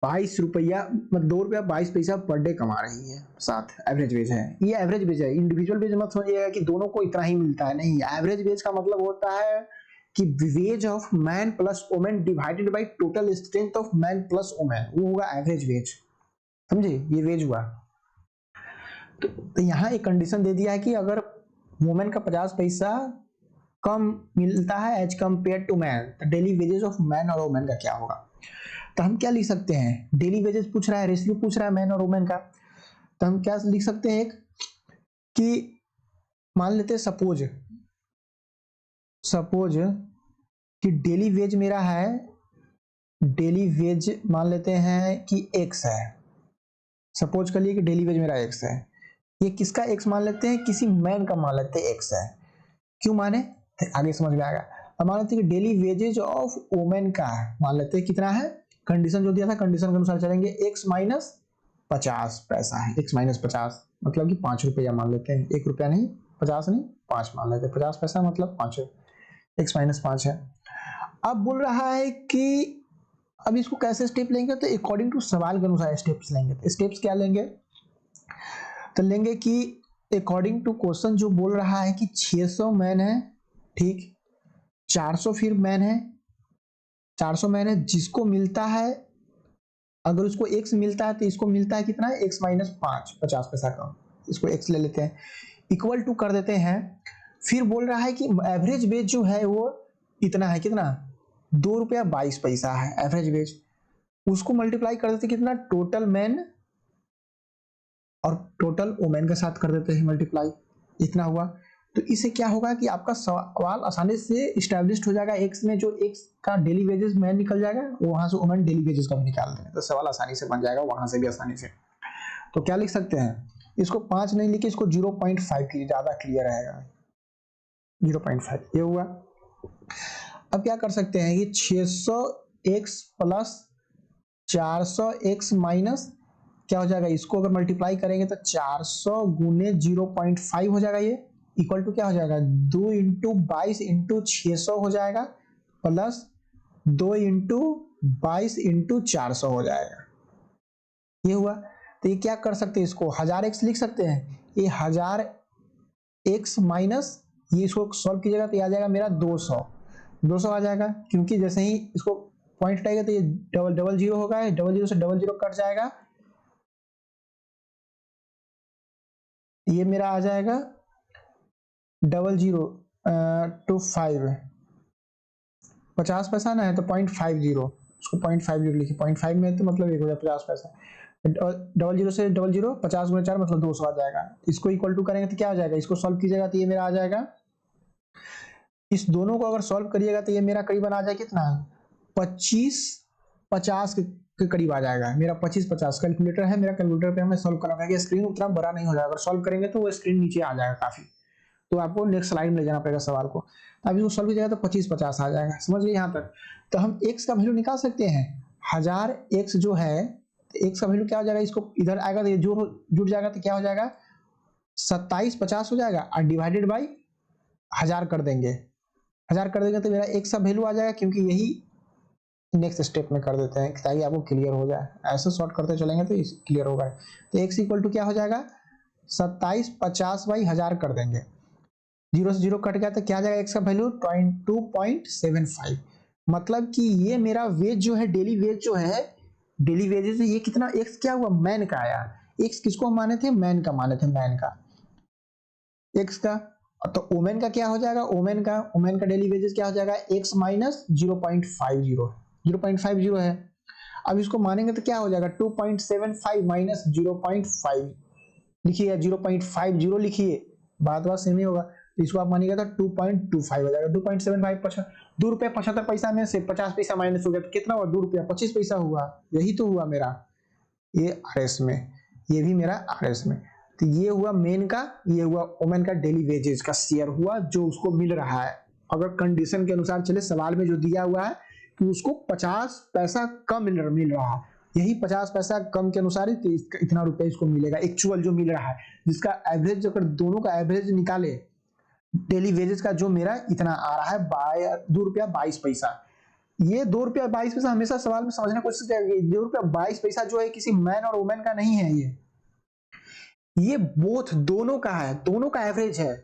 22 रुपया मतलब 2 रुपया 22 पैसा पर डे कमा रही है, साथ एवरेज वेज है। ये एवरेज वेज है, इंडिविजुअल वेज मत समझिएगा कि दोनों को इतना ही मिलता है, नहीं। एवरेज वेज का मतलब होता है कि ways of man plus women divided by total strength of man plus women, वो होगा एवरेज वेज, समझे। ये वेज हुआ। तो यहाँ एक कंडीशन दे दिया है कि अगर वुमेन का 50 पैसा कम मिलता है एज कंपेयर टू मैन, तो डेली वेजेस ऑफ मैन और वुमेन का क्या होगा। तो हम क्या लिख सकते हैं, डेली वेजेस पूछ रहा है, रेशियो पूछ रहा है मैन और वुमेन का, तो हम क्या लिख सकते हैं, एक कि मान लेते हैं सपोज कि डेली वेज मेरा है, डेली वेज मान लेते हैं कि x है, सपोज कर लिए कि डेली वेज मेरा x है। ये किसका x मान लेते हैं, किसी मैन का मान लेते हैं x है। क्यों माने, आगे समझ में आएगा। अब मान लेते हैं कि डेली वेजेज ऑफ वुमेन का मान लेते हैं कितना है, कंडीशन जो दिया था कंडीशन के अनुसार चलेंगे, x माइनस 50 पैसा है, x माइनस 50 मतलब कि 5 रुपया मान लेते हैं, 1 रुपया नहीं, 50 नहीं, 5 मान लेते हैं, 50 पैसा मतलब 5, x माइनस 5 है। अब बोल रहा है कि अब इसको कैसे स्टेप लेंगे, तो अकॉर्डिंग टू सवाल के अनुसार स्टेप्स लेंगे। तो स्टेप्स क्या लेंगे, तो लेंगे कि अकॉर्डिंग टू क्वेश्चन जो बोल रहा है कि 600 मैन है, ठीक, 400 फिर मैन है, 400 मैन है जिसको मिलता है, अगर उसको x मिलता है तो इसको मिलता है कितना है, x माइनस 5, 50 पैसा कम, इसको x ले लेते हैं, इक्वल टू कर देते हैं। फिर बोल रहा है कि एवरेज वेज जो है वो इतना है, कितना, 2 रुपया 22 पैसा है एवरेज वेज, उसको मल्टीप्लाई कर देते कितना, टोटल मैन और टोटल वुमेन के साथ कर देते हैं मल्टीप्लाई, इतना हुआ। तो इससे क्या होगा कि आपका सवाल आसानी से इस्टेब्लिश हो जाएगा, एक्स में जो एक्स का डेली वेजेस मैन निकल जाएगा, वहां से वुमेन डेली वेजेस का भी निकाल देंगे, तो सवाल आसानी से बन जाएगा वहां से भी आसानी से। तो क्या लिख सकते हैं, इसको 5 नहीं लिखे, इसको 0.5 कीजिए, ज्यादा क्लियर रहेगा, 0.5 ये हुआ। अब क्या कर सकते हैं कि 600x प्लस 400x माइनस क्या हो जाएगा, इसको अगर मल्टीप्लाई करेंगे तो 400 गुने 0.5 हो जाएगा, ये इक्वल टू क्या हो जाएगा, 2 इंटू 22 इंटू 600 हो जाएगा, प्लस 2 इंटू 22 इंटू 400 हो जाएगा, ये हुआ। तो ये क्या कर सकते हैं, इसको 1000x लिख सकते हैं, ये 1000x माइनस ये, इसको सॉल्व कीजिएगा तो ये आ जाएगा मेरा 200 आ जाएगा, क्योंकि जैसे ही इसको पॉइंट हटाएगा तो ये डबल जीरो होगा, डबल जीरो से डबल जीरो कट जाएगा, ये मेरा आ जाएगा 0025, 50 पैसा ना है तो 0.50, उसको 0.50 लिखिए, 0.5 में तो मतलब 1 हो जाए 50 पैसा, डबल जीरो से डबल जीरो 50 गुना 4 मतलब 200 आ जाएगा। इसको इक्वल टू करेंगे तो क्या हो जाएगा, इसको सॉल्व कीजिएगा तो ये मेरा आ जाएगा, इस दोनों को अगर सॉल्व करिएगा तो ये मेरा करीबन आ जाए कितना, 25-50 के करीब आ जाएगा मेरा, 25-50। कैलकुलेटर है मेरा, कैलकुलेटर पे हमें सॉल्व करना पड़ेगा, स्क्रीन उतना बड़ा नहीं हो जाएगा, अगर सॉल्व करेंगे तो वो स्क्रीन नीचे आ जाएगा काफी, तो आपको नेक्स्ट स्लाइड में ले जाना पड़ेगा सवाल को। अब इसको सॉल्व कीजिएगा तो 25-50 आ जाएगा, समझ गए यहाँ तक। तो हम x का वैल्यू निकाल सकते हैं, 1000x जो है, x का वैल्यू क्या हो जाएगा, इसको इधर आएगा तो ये जुड़ जाएगा तो क्या हो जाएगा, 2750 हो जाएगा, और डिवाइडेड बाई 1000 कर देंगे, 1000 कर देंगे तो मेरा x का वैल्यू आ जाएगा, क्योंकि यही नेक्स्ट स्टेप में कर देते हैं ताकि आपको क्लियर हो जाए। ऐसे सॉर्ट करते चलेंगे तो क्लियर होगा। तो x इक्वल टू क्या हो जाएगा, 2750/1000 कर देंगे, 0 से 0 कट गया तो क्या आ जाएगा x का वैल्यू 22.75। मतलब कि ये मेरा वेज जो है, डेली वेज जो है, डेली वेजेस ये कितना, x क्या हुआ, मैन का आया। x किसको माने थे, मैन का माने थे, मैन का x का। तो वुमेन का क्या हो जाएगा, वुमेन का डेली वेजेस क्या हो जाएगा, x माइनस 0.50, 0.50 है। अब इसको मानेंगे तो क्या हो जाएगा, 2.75 माइनस 0.5 लिखिए, 0.50 लिखिए, बात सेम ही होगा। तो इसको आप मानिएगा तो 2.25 हो जाएगा। 2.75 ₹2.75 में से 50 पैसा माइनस हो गया तो कितना हुआ, ₹2.25 हुआ। यही तो हुआ मेरा ये आरएस में, ये भी मेरा आरएस में। तो ये हुआ मेन का, ये हुआ वुमेन का डेली वेजेस का शेयर हुआ जो उसको मिल रहा है। अगर कंडीशन के अनुसार चले, सवाल में जो दिया हुआ है कि उसको 50 पैसा कम मिल रहा है, यही 50 पैसा कम के अनुसार ही इतना रुपया इसको मिलेगा, एक्चुअल जो मिल रहा है, जिसका एवरेज अगर दोनों का एवरेज निकाले डेली वेजेस का, जो मेरा इतना आ रहा है ₹2.22। ये ₹2.22 हमेशा सवाल में समझने की कोशिश करेंगे। ₹2.22 जो है किसी मैन और वुमेन का नहीं है, ये बोथ दोनों का है, दोनों का एवरेज है।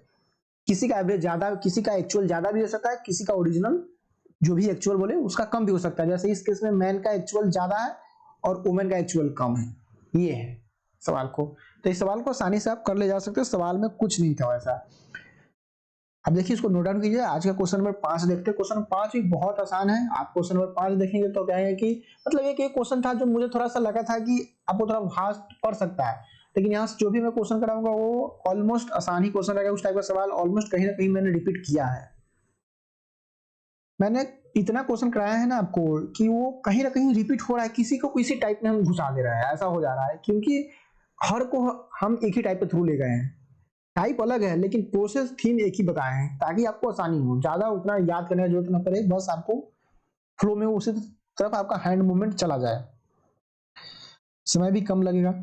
किसी का एवरेज ज्यादा, किसी का एक्चुअल ज्यादा भी हो सकता है, किसी का ओरिजिनल जो भी एक्चुअल बोले उसका कम भी हो सकता है। जैसे इस केस में मैन का एक्चुअल ज्यादा है और वुमेन का एक्चुअल कम है, ये है सवाल को। तो इस सवाल को आसानी से आप कर ले जा सकते हो, सवाल में कुछ नहीं था वैसा। अब देखिए इसको नोट डाउन कीजिए। आज का क्वेश्चन नंबर 5 देखते हैं। क्वेश्चन नंबर 5 भी बहुत आसान है। आप क्वेश्चन नंबर 5 देखेंगे तो क्या है कि मतलब एक क्वेश्चन था जो मुझे थोड़ा सा लगा था कि आपको थोड़ा फास्ट पढ़ सकता है, लेकिन यहाँ से जो भी मैं क्वेश्चन कराऊंगा वो ऑलमोस्ट आसान ही क्वेश्चन रहेगा। उस टाइप का सवाल ऑलमोस्ट कहीं ना कहीं मैंने रिपीट किया है। मैंने इतना क्वेश्चन कराया है ना आपको कि वो कहीं ना कहीं रिपीट हो रहा है, किसी को किसी टाइप में हम घुसा दे रहे हैं, ऐसा हो जा रहा है, क्योंकि हर को हम एक ही टाइप पे थ्रू ले गए हैं। टाइप अलग है लेकिन प्रोसेस थीम एक ही बताए हैं ताकि आपको आसानी हो, ज्यादा उतना याद करने की जरूरत ना पड़े, बस आपको फ्लो में उसी तरफ आपका हैंड मूवमेंट चला जाए, समय भी कम लगेगा।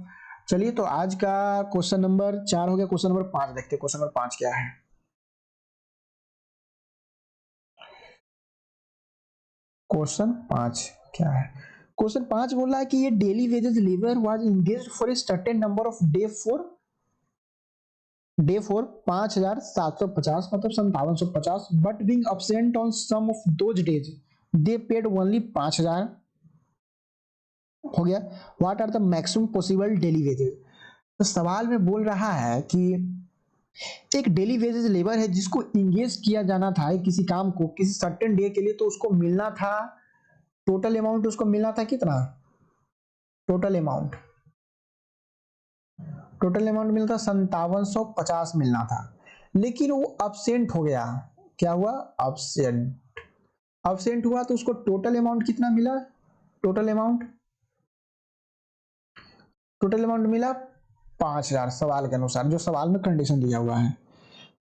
चलिए तो आज का क्वेश्चन नंबर 4 हो गया। क्वेश्चन नंबर 5 देखते हैं। क्वेश्चन नंबर 5 क्या है। क्वेश्चन 5 क्या है। क्वेश्चन 5 बोल रहा है कि ये daily wages labour was engaged for a certain number of day for 5750 मतलब 5750, but being absent on some of those days they paid only 5000 हो गया। What are the maximum possible daily wages. तो सवाल में बोल रहा है कि एक डेली वेजेस लेबर है जिसको इंगेज किया जाना था किसी काम को किसी सर्टेन डे के लिए, तो उसको मिलना था टोटल अमाउंट, उसको मिलना था कितना, टोटल अमाउंट मिलता 5750 मिलना था, लेकिन वो अब्सेंट हो गया। क्या हुआ, अब्सेंट हुआ तो उसको टोटल अमाउंट कितना मिला, टोटल अमाउंट मिला 5000 सवाल के अनुसार, जो सवाल में कंडीशन दिया हुआ है।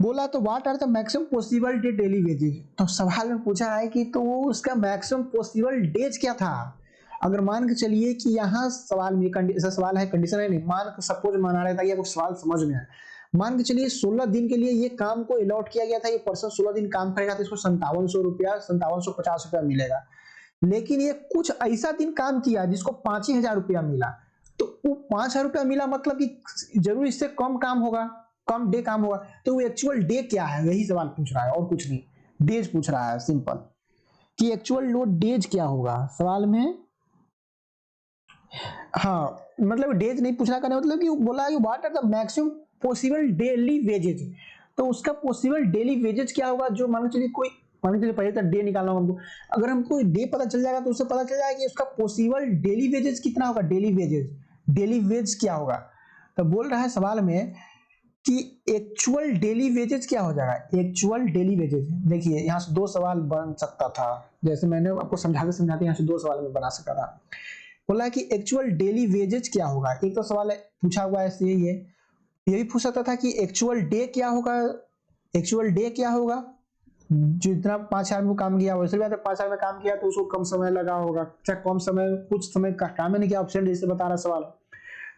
बोला तो what are the maximum possible day daily wages, तो सवाल में पूछा है कि तो उसका मैक्सिमम पॉसिबल डेज क्या था। अगर मान के चलिए कि यहाँ सवाल में ऐसा सवाल है, कंडीशन है नहीं, मान के सपोज माना रहा था कि आपको सवाल समझ में आए। मान के चलिए 16 दिन के लिए ये काम को अलॉट किया गया था, ये पर्सन 16 दिन काम करेगा तो इसको 5750 रुपया मिलेगा, लेकिन ये कुछ ऐसा दिन काम किया जिसको 5000 रुपया मिला, तो वो 5000 रुपया मिला मतलब कि जरूर इससे कम काम होगा, कम डे काम होगा, तो वो एक्चुअल डे क्या है यही सवाल पूछ रहा है और कुछ नहीं, डेज पूछ रहा है सिंपल, कि एक्चुअल लोड डेज क्या होगा सवाल में। हाँ मतलब डेज नहीं पूछना करने मतलब कि बोला है what are the maximum possible daily wages, तो उसका पॉसिबल डेली वेजेज क्या होगा, जो मान चलिए कोई मान चलिए पहले तो डे निकालना होगा हमको, अगर हमको डे पता चल जाएगा तो उससे पता चल जाएगा कि उसका पॉसिबल डेली वेजेज कितना होगा, डेली वेज क्या होगा। तो बोल रहा है सवाल में कि एक्चुअल डेली वेजेज क्या हो जाएगा, एक्चुअल डेली वेजेज। देखिए यहाँ से दो सवाल बन सकता था, जैसे मैंने आपको समझाते यहाँ से दो सवाल में बना सकता था। बोला कि एक्चुअल डेली वेजेज क्या होगा, एक तो सवाल पूछा हुआ है ये भी पूछ सकता था कि एक्चुअल डे क्या होगा, जो इतना 5000 में काम किया वैसे भी 5000 में काम किया तो उसको कम समय लगा होगा, चाहे कम समय कुछ समय का काम नहीं किया, ऑप्शन जैसे बता रहा सवाल।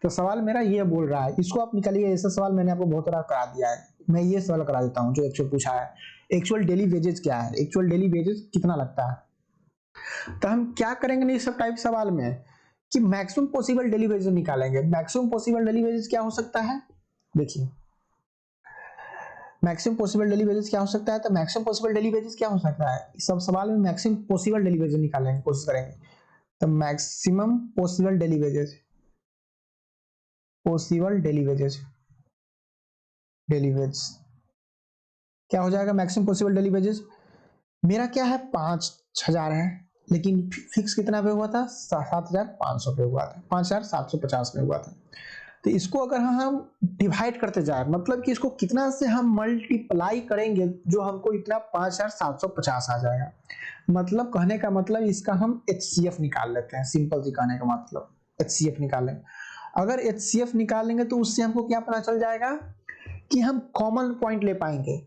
तो सवाल मेरा ये बोल रहा है, इसको आप निकालिए, ऐसा सवाल मैंने आपको बहुत तरह करा दिया है, मैं ये सवाल करा देता हूँ जो एक्चुअल पूछा है, एक्चुअल डेली वेजेस क्या है, एक्चुअल डेली वेजेस कितना लगता है। तो हम क्या करेंगे ना इस सब टाइप सवाल में कि मैक्सिमम पॉसिबल डेली वेजेस निकालेंगे। मैक्सिमम पॉसिबल डेली वेजेस क्या हो सकता है, देखिए मैक्सिमम पॉसिबल डेली वेजेस क्या हो सकता है। तो मैक्सिमम पॉसिबल डेली वेजेस क्या हो सकता है, इस सब सवाल में मैक्सिमम पॉसिबल डेली वेजेस निकालने की कोशिश करेंगे। तो maximum possible daily wages, possible daily wages, daily wages क्या हो जाएगा, मैक्सिमम पॉसिबल डेली वेजेस मेरा क्या है 5,000 है, लेकिन फिक्स कितना पे हुआ था 7,500 पे हुआ था, 5,750 में हुआ था। तो इसको अगर हम डिवाइड करते जाए, मतलब कि इसको कितना से हम मल्टीप्लाई करेंगे जो हमको इतना 5,750 आ जाएगा। मतलब कहने का मतलब इसका हम HCF निकाल लेते हैं, सिंपल सी कहने का मतलब HCF निकालें। अगर HCF निकालेंगे तो उससे हमको क्या पता चल जाएगा कि हम कॉमन पॉइंट ले पाएंगे।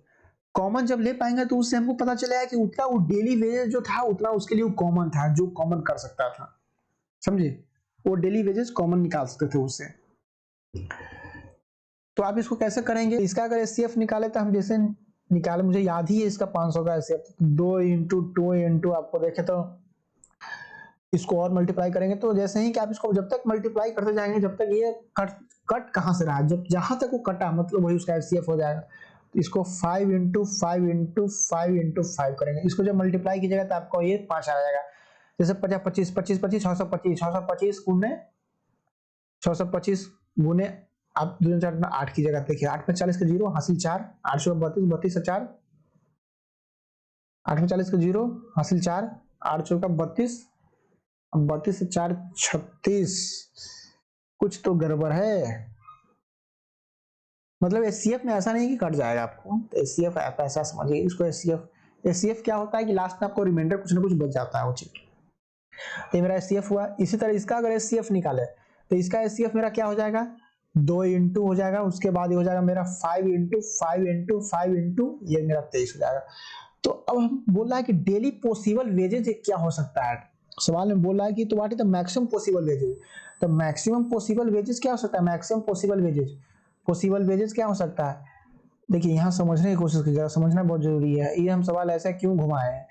कॉमन जब ले पाएंगे तो उससे हमको पता चलेगा कि उतना वो डेली वेजेस जो था उतना उसके लिए कॉमन था, जो कॉमन कर सकता था, समझे, वो डेली वेजेस कॉमन निकाल सकते थे उससे। तो आप इसको कैसे करेंगे, इसका अगर एचसीएफ निकाले तो हम जैसे निकाले, मुझे याद ही है इसका 500 का एचसीएफ, 2 आपको देखे तो इसको और मल्टीप्लाई करेंगे तो जैसे ही कि आप इसको जब तक मल्टीप्लाई करते जाएंगे जब तक ये कट कहां से रहा, जब जहां तक वो कटा मतलब वही उसका एचसीएफ हो जाएगा। तो इसको 5 इंटू 5 इंटू 5 इंटू 5 करेंगे, इसको जब मल्टीप्लाई कीजिएगा तो आपको ये 5 आ जाएगा। जैसे 50 25 25 25 625 625 गुने 625 गुने आप 2 4 8 की जगह देखिए, 8 में 40 का जीरो हासिल 4, 832 32 से 4, 8 में 40 का जीरो हासिल 4, 8 चौका 32, 32 से 4 36, कुछ तो गड़बड़ है। मतलब एचसीएफ में ऐसा नहीं कि कट जाएगा आपको, तो एचसीएफ आप ऐसा समझिए इसको। एचसीएफ क्या होता है कि लास्ट में आपको रिमाइंडर कुछ ना कुछ बच जाता है वो चीज। तो मेरा एचसीएफ हुआ। इसी तरह इसका अगर एचसीएफ निकाले तो इसका एचसीएफ मेरा क्या हो जाएगा 2 इंटू हो जाएगा, उसके बाद ये हो जाएगा मेरा 5 इंटू 5 इंटू 5 इंटू ये मेरा 23 हो जाएगा। तो अब हम बोल रहा है कि डेली पॉसिबल वेजेज क्या हो सकता है, सवाल में बोल रहा है कि तो what is the maximum possible wages. तो मैक्सिमम पॉसिबल वेजेज क्या हो सकता है, maximum possible wages, possible wages क्या हो सकता है। देखिए यहाँ समझने की कोशिश कीजिएगा, समझना बहुत जरूरी है। ये हम सवाल ऐसा क्यों घुमाए हैं।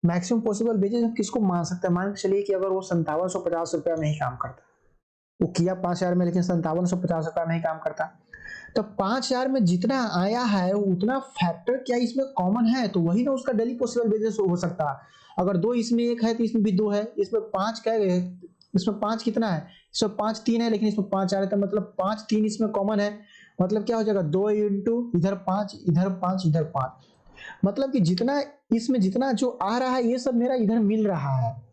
मैक्सिमम पॉसिबल वेजेज हम किसको मान सकते हैं, मान के चलिए कि अगर वो 5750 रुपया में ही काम करता, वो किया 5,000 में लेकिन 5750 रुपया में ही काम करता, तो 5,000 में जितना आया है उतना फैक्टर क्या इसमें कॉमन है, तो वही ना उसका डेली पॉसिबल वेजेस हो सकता है। अगर 2 इसमें 1 है तो इसमें भी 2 है, इसमें 5 क्या है, इसमें 5 कितना है, इसमें 5 3 है लेकिन इसमें 5 आ रहा था, मतलब 5 3 इसमें कॉमन है। मतलब क्या हो जाएगा 2 इंटू इधर 5 इधर 5 इधर 5, मतलब कि जितना इसमें जितना जो आ रहा है ये सब मेरा इधर मिल रहा है,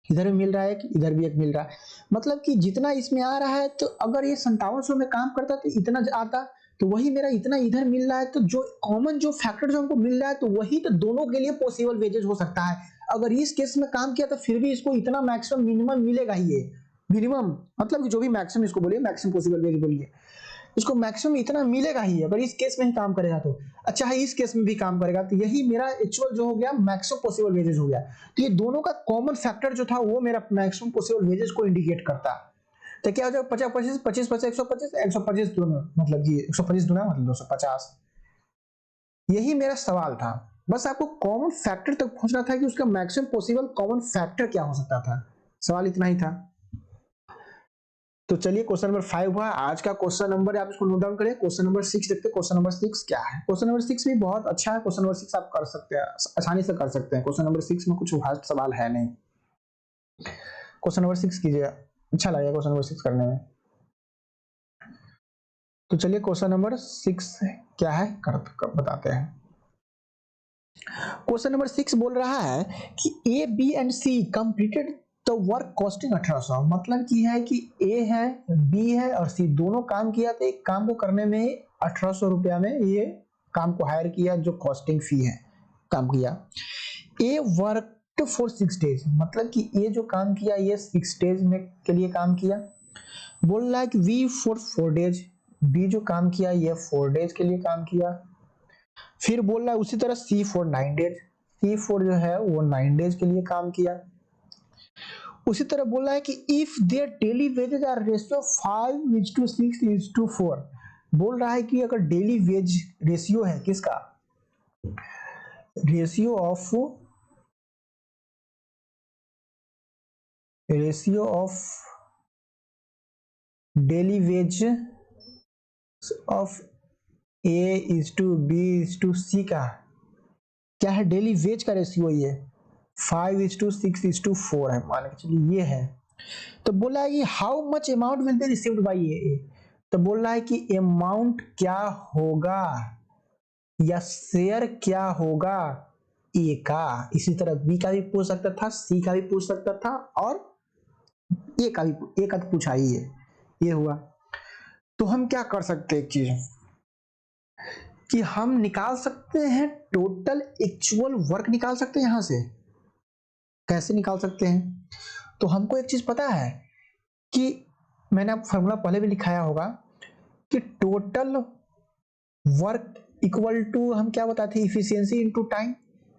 इधर भी मिल रहा है कि इधर भी एक मिल रहा है। मतलब कि जितना इसमें आ रहा है, तो अगर ये 5700 में काम करता तो इतना आता, तो वही मेरा इतना इधर मिल रहा है, तो जो कॉमन जो फैक्टर जो हमको मिल रहा है तो वही तो दोनों के लिए पॉसिबल वेजेज हो सकता है। अगर इस केस में काम किया तो फिर भी इसको इतना मैक्सिमम मिनिमम मिलेगा ही, ये मिनिमम मतलब कि जो भी मैक्सिमम इसको बोलिए, मैक्सिमम पॉसिबल वेज बोलिए, इसको मैक्सिमम इतना मिलेगा ही अगर इस केस में ही काम करेगा तो। अच्छा है इस केस में भी काम करेगा, तो यही मेरा एक्चुअल जो हो गया मैक्सिमम पॉसिबल वेजेस हो गया। तो ये दोनों का कॉमन फैक्टर जो था वो मेरा मैक्सिमम पॉसिबल वेजेस को इंडिकेट करता है। तो क्या हो जाएगा 50 25 25 25 125 125 दोनों, मतलब कि 125 दुना मतलब 250। यही मेरा सवाल था, बस आपको कॉमन फैक्टर तक पहुंचना था कि उसका मैक्सिमम पॉसिबल कॉमन फैक्टर क्या हो सकता था, सवाल इतना ही था। तो चलिए क्वेश्चन नंबर 5 हुआ आज का क्वेश्चन नंबर, आप इसको नोट डाउन करें। क्वेश्चन नंबर 6 देखते हैं, क्वेश्चन नंबर 6 क्या है। क्वेश्चन नंबर 6 भी बहुत अच्छा है, क्वेश्चन नंबर 6 आप कर सकते हैं, आसानी से कर सकते हैं। क्वेश्चन नंबर 6 में कुछ हार्ड सवाल है नहीं। क्वेश्चन नंबर 6 कीजिए, अच्छा लगेगा क्वेश्चन नंबर 6 करने में। तो चलिए क्वेश्चन नंबर 6 क्या है कर बताते हैं। क्वेश्चन नंबर 6 बोल रहा है कि A B and C completed the work costing 1800, मतलब की है कि ए है बी है और सी दोनों काम किया, तो एक काम को करने में 1800 रुपया में ये काम को हायर किया, जो कॉस्टिंग फी है काम किया। ए वर्क फॉर 6 डेज, मतलब कि ये जो काम किया ये 6 डेज में के लिए काम किया। बोल रहा है कि वी फॉर 4 डेज, बी जो काम किया ये 4 डेज के लिए काम किया। फिर बोल रहा है उसी तरह सी फॉर 9 डेज, सी फॉर जो है वो 9 डेज के लिए काम किया। उसी तरह बोल रहा है कि if their daily wages are ratio 5:6:4, बोल रहा है कि अगर डेली वेज रेशियो है किसका, ratio of daily wage of A is to B is to C का क्या है, डेली वेज का रेशियो ये 5:6:4 है, मान के चलिए ये है। तो बोला है कि how much amount will be received by A, तो बोल रहा है कि अमाउंट क्या होगा या शेयर क्या होगा ए का। इसी तरह बी का भी पूछ सकता था, सी का भी पूछ सकता था, और ए का तो पूछा ही है, ये हुआ। तो हम क्या कर सकते हैं, एक चीज कि हम निकाल सकते हैं टोटल एक्चुअल वर्क, निकाल सकते हैं यहां से। कैसे निकाल सकते हैं, तो हमको एक चीज पता है कि मैंने आप फॉर्मूला पहले भी लिखाया होगा कि टोटल वर्क इक्वल टू, हम क्या बताते हैं, इफिशियंसी इनटू टाइम।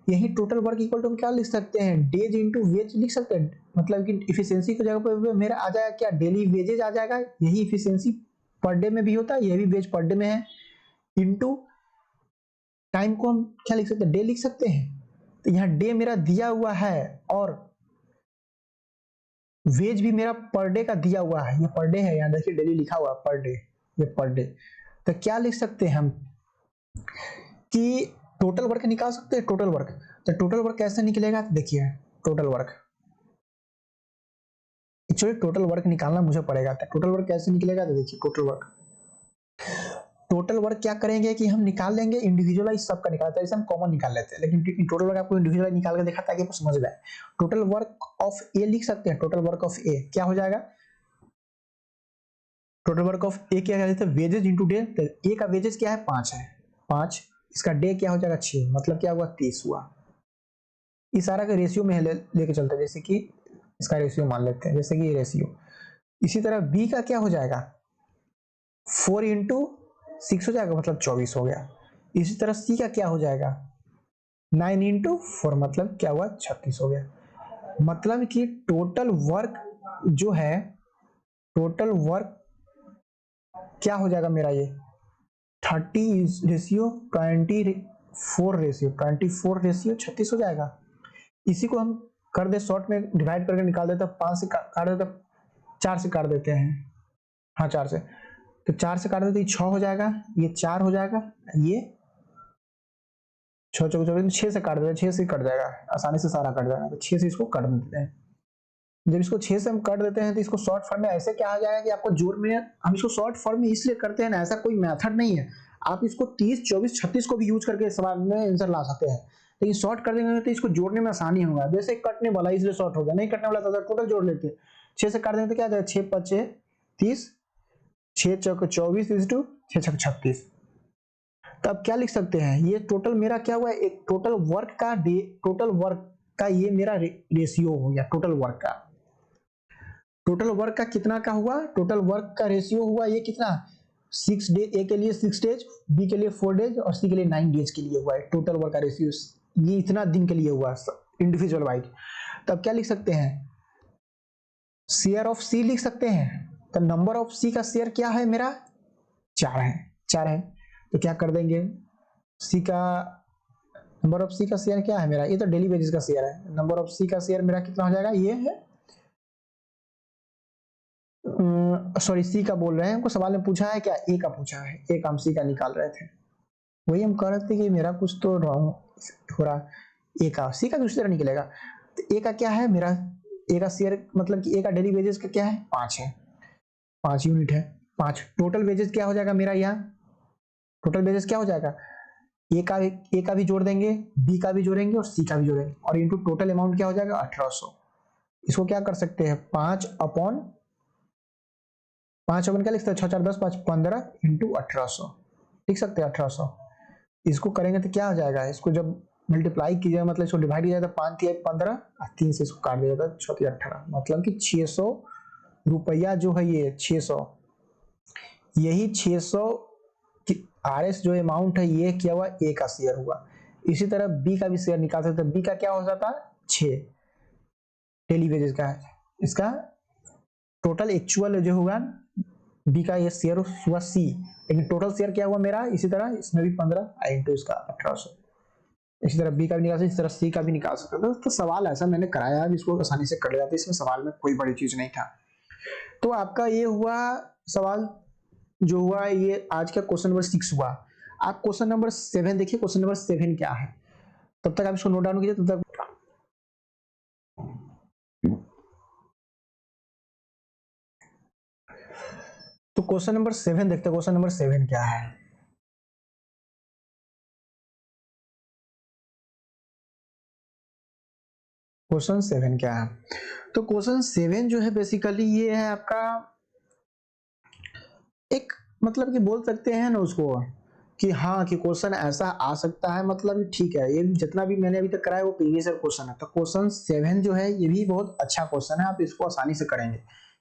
यही टोटल वर्क इक्वल टू हम क्या लिख सकते हैं, डेज इनटू वेज लिख सकते हैं। मतलब कि इफिशियंसी की जगह पर मेरा आ जाएगा क्या, डेली वेजेज आ जाएगा। यही इफिशियंसी पर डे में भी होता है, यह भी वेज पर डे में है, इनटू टाइम को हम क्या लिख सकते हैं, डे लिख सकते हैं। तो यहाँ डे मेरा दिया हुआ है और वेज भी मेरा पर डे का दिया हुआ है, ये पर डे है, यहाँ देखिए डेली लिखा हुआ पर डे, ये पर डे। तो क्या लिख सकते हैं हम कि टोटल वर्क निकाल सकते हैं, टोटल वर्क। तो टोटल वर्क कैसे निकलेगा, देखिए total work, actually total work निकालना मुझे पड़ेगा। तो टोटल वर्क कैसे निकलेगा, तो देखिए टोटल वर्क क्या करेंगे कि हम निकाल लेंगे इंडिविजुअलाइज, सबका निकालते हैं, जैसे हम कॉमन निकाल लेते हैं, लेकिन टोटल वर्क आपको इंडिविजुअल निकाल के दिखाता है कि समझ में आए। टोटल वर्क ऑफ ए लिख सकते हैं, टोटल वर्क ऑफ ए क्या हो जाएगा, टोटल वर्क ऑफ ए क्या है, वेजेज इंटू डे। तो ए का वेजेज क्या है, 5 है, 5, इसका डे क्या हो जाएगा 6, मतलब क्या हुआ 30 हुआ। इस सारा का रेशियो में लेके चलते हैं, जैसे कि इसका रेशियो मान लेते हैं, जैसे कि ये रेशियो। इसी तरह बी का क्या हो जाएगा, 4:6 हो जाएगा, मतलब 24 हो गया। इसी तरह सी का क्या हो जाएगा, 9:4, मतलब क्या हुआ 36 हो गया। मतलब कि टोटल वर्क जो है, टोटल वर्क क्या हो जाएगा मेरा, ये 30 रेशियो 24 रेशियो 36 हो जाएगा। इसी को हम कर दे शॉर्ट में डिवाइड करके निकाल देते, 5 से काट देते, 4 से काट देते हैं, हाँ 4 से, तो 4 से काट देते 6 हो जाएगा, ये 4 हो जाएगा, ये 6 24, 6 से काट देते, 6 से कट जाएगा, आसानी से सारा कट जाएगा। तो 6 से इसको काट देते हैं। जब इसको 6 से हम काट देते हैं तो इसको शॉर्ट फॉर्म में ऐसे क्या आ जाएगा कि आपको जोड़ में, हम इसको शॉर्ट फॉर्म में इसलिए करते हैं ना, ऐसा कोई मेथड नहीं है। आप इसको 30 24 36 को भी यूज करके सवाल में आंसर ला सकते हैं, लेकिन शॉर्ट कर देंगे तो इसको जोड़ने में आसानी होगा। जैसे कटने वाला इसलिए शॉर्ट हो गया, नहीं कटने वाला तो टोटल जोड़ लेते हैं। 6 से काट देंगे तो क्या आ जाएगा, 6 5 30, 6 चौक 24 इज टू 6 छक 36। तब क्या लिख सकते हैं, ये टोटल मेरा क्या हुआ, एक टोटल वर्क का टोटल वर्क का ये मेरा रेशियो हो गया। टोटल वर्क का, टोटल वर्क का कितना का हुआ, टोटल वर्क का रेशियो हुआ ये कितना, 6 डे, ए के लिए 6 डेज, बी के लिए 4 डेज और सी के लिए 9 डेज के लिए हुआ है। टोटल वर्क का रेशियो ये इतना दिन के लिए हुआ इंडिविजुअल वाइज। तब क्या लिख सकते हैं, शेयर ऑफ सी लिख सकते हैं। तो नंबर ऑफ सी का शेयर क्या है मेरा, 4 है, 4 है। तो क्या कर देंगे, सी का नंबर ऑफ सी का शेयर क्या है मेरा, ये तो डेली बेसिस का शेयर है। नंबर ऑफ सी का शेयर मेरा कितना हो जाएगा, ये है, सॉरी सी का बोल रहे हैं, हमको सवाल में पूछा है क्या, ए का पूछा है, ए का हम सी का निकाल रहे थे, वही हम कह रहे थे कि मेरा कुछ तो रॉन्ग हो रहा। ए का सी का दूसरी तरह निकलेगा। तो ए का क्या है मेरा, ए का शेयर मतलब कि ए का डेली वेजेस का क्या है, 5 है, 5 यूनिट है, 5। टोटल वेजेस क्या हो जाएगा मेरा, यहाँ टोटल वेजेस क्या हो जाएगा, ए का भी जोड़ देंगे, बी का भी जोड़ेंगे और सी का भी जोड़ेंगे, और इनटू टोटल अमाउंट क्या हो जाएगा 1800। इसको क्या कर सकते हैं, 5 अपॉन क्या लिख सकते हैं, 6 4 10 5 15 इंटू 1800 लिख सकते हैं, 1800। इसको करेंगे तो क्या हो जाएगा, इसको जब मल्टीप्लाई कीजिएगा, मतलब इसको डिवाइड किया जाए तो 5 3 15 और 3 से इसको काट दिया जाता है, 6 18, मतलब कि 600 रुपया जो है, ये 600, यही 600 आरएस जो अमाउंट है, ये क्या हुआ, ए का शेयर हुआ। इसी तरह बी का भी शेयर निकाल सकते हैं। बी का क्या हो जाता है, 6 डेली वेजेस का है, इसका टोटल एक्चुअल जो होगा बी का ये शेयर हुआ सी, लेकिन टोटल शेयर क्या हुआ मेरा, इसी तरह इसमें भी 15 इंटू इसका 1800, इसी तरह बी का भी निकाल सकते, इसी तरह सी का भी निकाल सकते। तो सवाल ऐसा मैंने कराया है, इसको आसानी से कर लेते, इसमें सवाल में कोई बड़ी चीज नहीं था। तो आपका ये हुआ सवाल जो हुआ, ये आज का क्वेश्चन नंबर 6 हुआ। आप क्वेश्चन नंबर 7 देखिए, क्वेश्चन नंबर 7 क्या है, तब तक आप इसको नोट डाउन कीजिए, तब तक तो क्वेश्चन नंबर 7 देखते हैं, क्वेश्चन नंबर 7 क्या है। क्वेश्चन 7 क्या है, तो क्वेश्चन 7 जो है बेसिकली ये है आपका एक, मतलब कि बोल सकते हैं ना उसको कि हाँ कि क्वेश्चन ऐसा आ सकता है, मतलब ठीक है, ये जितना भी मैंने अभी तक कराया वो प्रीवियस क्वेश्चन है। तो क्वेश्चन 7 जो है ये भी बहुत अच्छा क्वेश्चन है, आप इसको आसानी से करेंगे,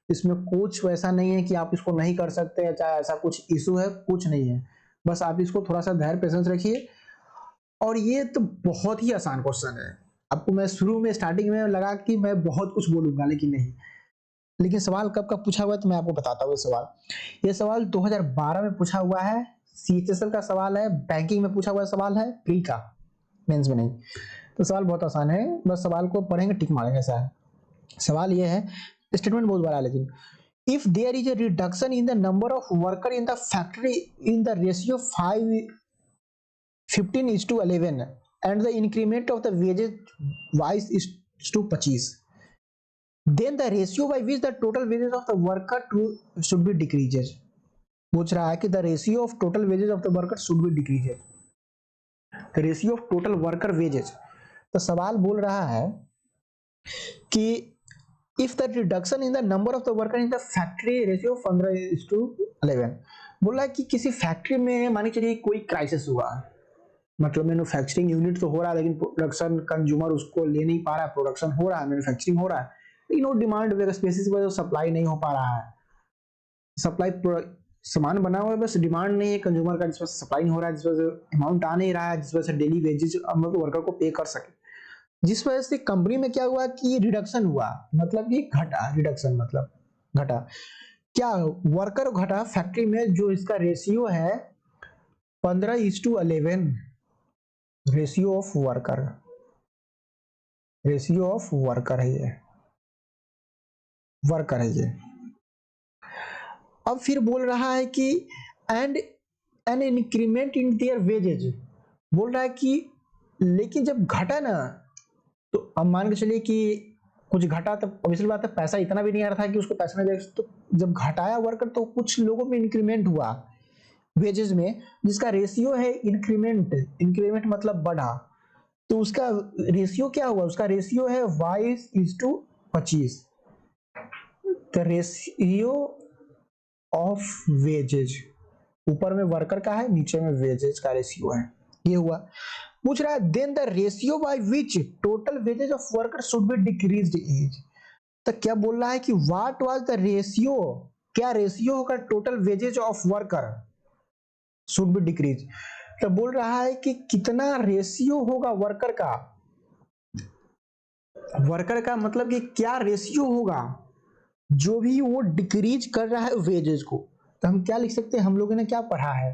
इसमें कुछ वैसा नहीं है कि आप इसको नहीं कर सकते, चाहे ऐसा कुछ इशू है, कुछ नहीं है, बस आप इसको थोड़ा सा धैर्य पेशेंस रखिए। और ये तो बहुत ही आसान क्वेश्चन है, आपको मैं शुरू में स्टार्टिंग में लगा कि मैं बहुत कुछ बोलूंगा, लेकिन नहीं, लेकिन सवाल कब कब पूछा हुआ है तो मैं आपको बताता हूँ। ये सवाल 2012 में पूछा हुआ है, सीएचएसएल का सवाल है, बैंकिंग में पूछा हुआ सवाल है, प्री का, मेंस में नहीं। तो सवाल बहुत आसान है, बस सवाल को पढ़ेंगे टिक मारेंगे। ऐसा है सवाल, ये है, स्टेटमेंट बहुत बड़ा है, लेकिन if there is a reduction in the number of worker in the factory in the ratio 15:11 and the increment of the wages wise is to 25, then the ratio by which the total wages of the worker should be decreases। पूछ रहा है कि the ratio of total wages of the worker should be decreases, the ratio of total worker wages। तो सवाल बोल रहा है कि if the reduction in the number of the worker in the factory ratio 15:11, बोला है कि किसी फैक्ट्री में मान के चलिए कोई क्राइसिस हुआ, मतलब मैन्युफैक्चरिंग यूनिट तो हो रहा है लेकिन प्रोडक्शन कंज्यूमर उसको ले नहीं पा रहा है, प्रोडक्शन हो रहा है, मैन्युफैक्चरिंग हो रहा है, लेकिन वो डिमांड वगैरह स्पेसिस वजह से सप्लाई नहीं हो पा रहा है, सप्लाई सामान बना हुआ है बस डिमांड नहीं है कंज्यूमर का, जिस वजह से सप्लाई नहीं हो रहा है, जिस वजह से अमाउंट आ नहीं रहा है, जिस वजह से डेली वेजेज हम लोग वर्कर को पे कर सके, जिस वजह से कंपनी में क्या हुआ कि रिडक्शन हुआ, मतलब कि घटा, रिडक्शन मतलब घटा, क्या वर्कर घटा फैक्ट्री में, जो इसका रेशियो है 15:11, ratio of worker, ratio of worker है ये, वर्कर है ये। अब फिर बोल रहा है कि and an increment in their wages, बोल रहा है कि लेकिन जब घटा ना, तो अब मान के चलिए कि कुछ घटा, तो ऑब्वियसली बात है पैसा इतना भी नहीं आ रहा था कि उसको पैसा नहीं दे, तो जब घटाया वर्कर तो कुछ लोगों में इंक्रीमेंट हुआ वेजेस में, जिसका रेशियो है इंक्रीमेंट, इंक्रीमेंट मतलब बढ़ा, तो उसका रेशियो क्या हुआ, उसका रेशियो है 22:25, द रेशियो ऑफ वेजेज, ऊपर में वर्कर का है, नीचे में वेजेज का रेशियो है, ये हुआ। पूछ रहा है then the ratio by which total wages of worker should be decreased is, तो क्या बोल रहा है कि व्हाट वाज द रेशियो, क्या रेशियो होगा total wages of worker should be decrease, तो बोल रहा है कि कितना रेशियो होगा वर्कर का, वर्कर का मतलब कि क्या रेशियो होगा जो भी वो डिक्रीज कर रहा है वेजेज को। तो हम क्या लिख सकते हैं, हम लोगों ने क्या पढ़ा है,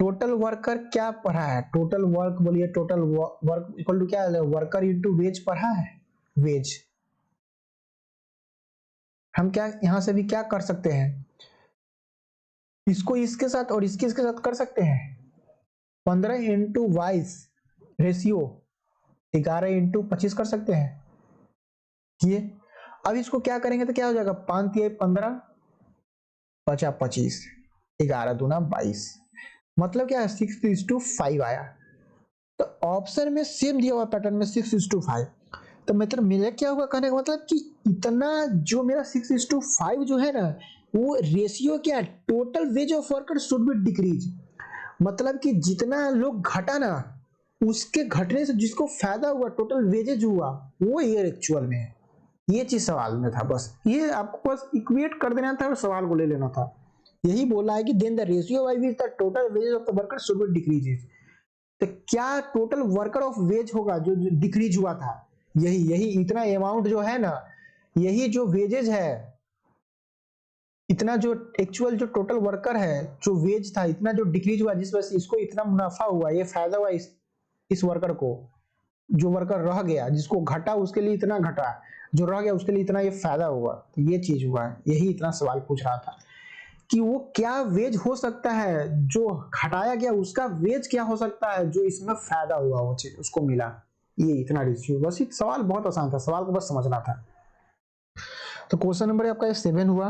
टोटल वर्कर क्या पढ़ा है, टोटल वर्क बोलिए, टोटल वर्क इक्वल टू क्या है, वर्कर इनटू वेज पढ़ा है, वेज। हम क्या यहां से भी क्या कर सकते हैं, इसको इसके साथ और इसके साथ कर सकते हैं, 15:22 रेशियो 11:25 कर सकते हैं, किए। अब इसको क्या करेंगे तो क्या हो जाएगा, 5×15 = 25, 11×2 = 22, मतलब क्या है 6:5 आया। तो ऑप्शन में सेम दिया हुआ पैटर्न में 6:5, तो मतलब मेरा क्या होगा, कहने का मतलब कि इतना जो मेरा 6:5 जो है ना, वो रेशियो क्या है, total ways of worker should be decrease, मतलब कि जितना लोग घटा ना, उसके घटने से जिसको फायदा हुआ, टोटल वेजेज हुआ, वो ये एक्चुअल में है। ये चीज सवाल में था, बस ये आपको बस इक्वेट कर देना था और सवाल को ले लेना था। यही बोला है कि then the ratio by which the total wages of the worker should be decreases, तो क्या टोटल वर्कर ऑफ वेज होगा जो डिक्रीज हुआ था, यही इतना अमाउंट जो है ना, यही जो वेजेज है इतना जो एक्चुअल जो टोटल वर्कर है, जो वेज था, इतना जो डिक्रीज हुआ, जिस वजह से इसको इतना मुनाफा हुआ, ये फायदा हुआ इस वर्कर को। जो वर्कर रह गया, जिसको घटा उसके लिए इतना घटा, जो रह गया उसके लिए इतना ये फायदा हुआ। तो ये चीज हुआ है, यही इतना सवाल पूछ रहा था कि वो क्या वेज हो सकता है जो घटाया गया, उसका वेज क्या हो सकता है जो इसमें फायदा हुआ, वो चीज उसको मिला। ये इतना रेशियो, बस ये सवाल बहुत आसान था, सवाल को बस समझना था। तो क्वेश्चन नंबर आपका 7 हुआ,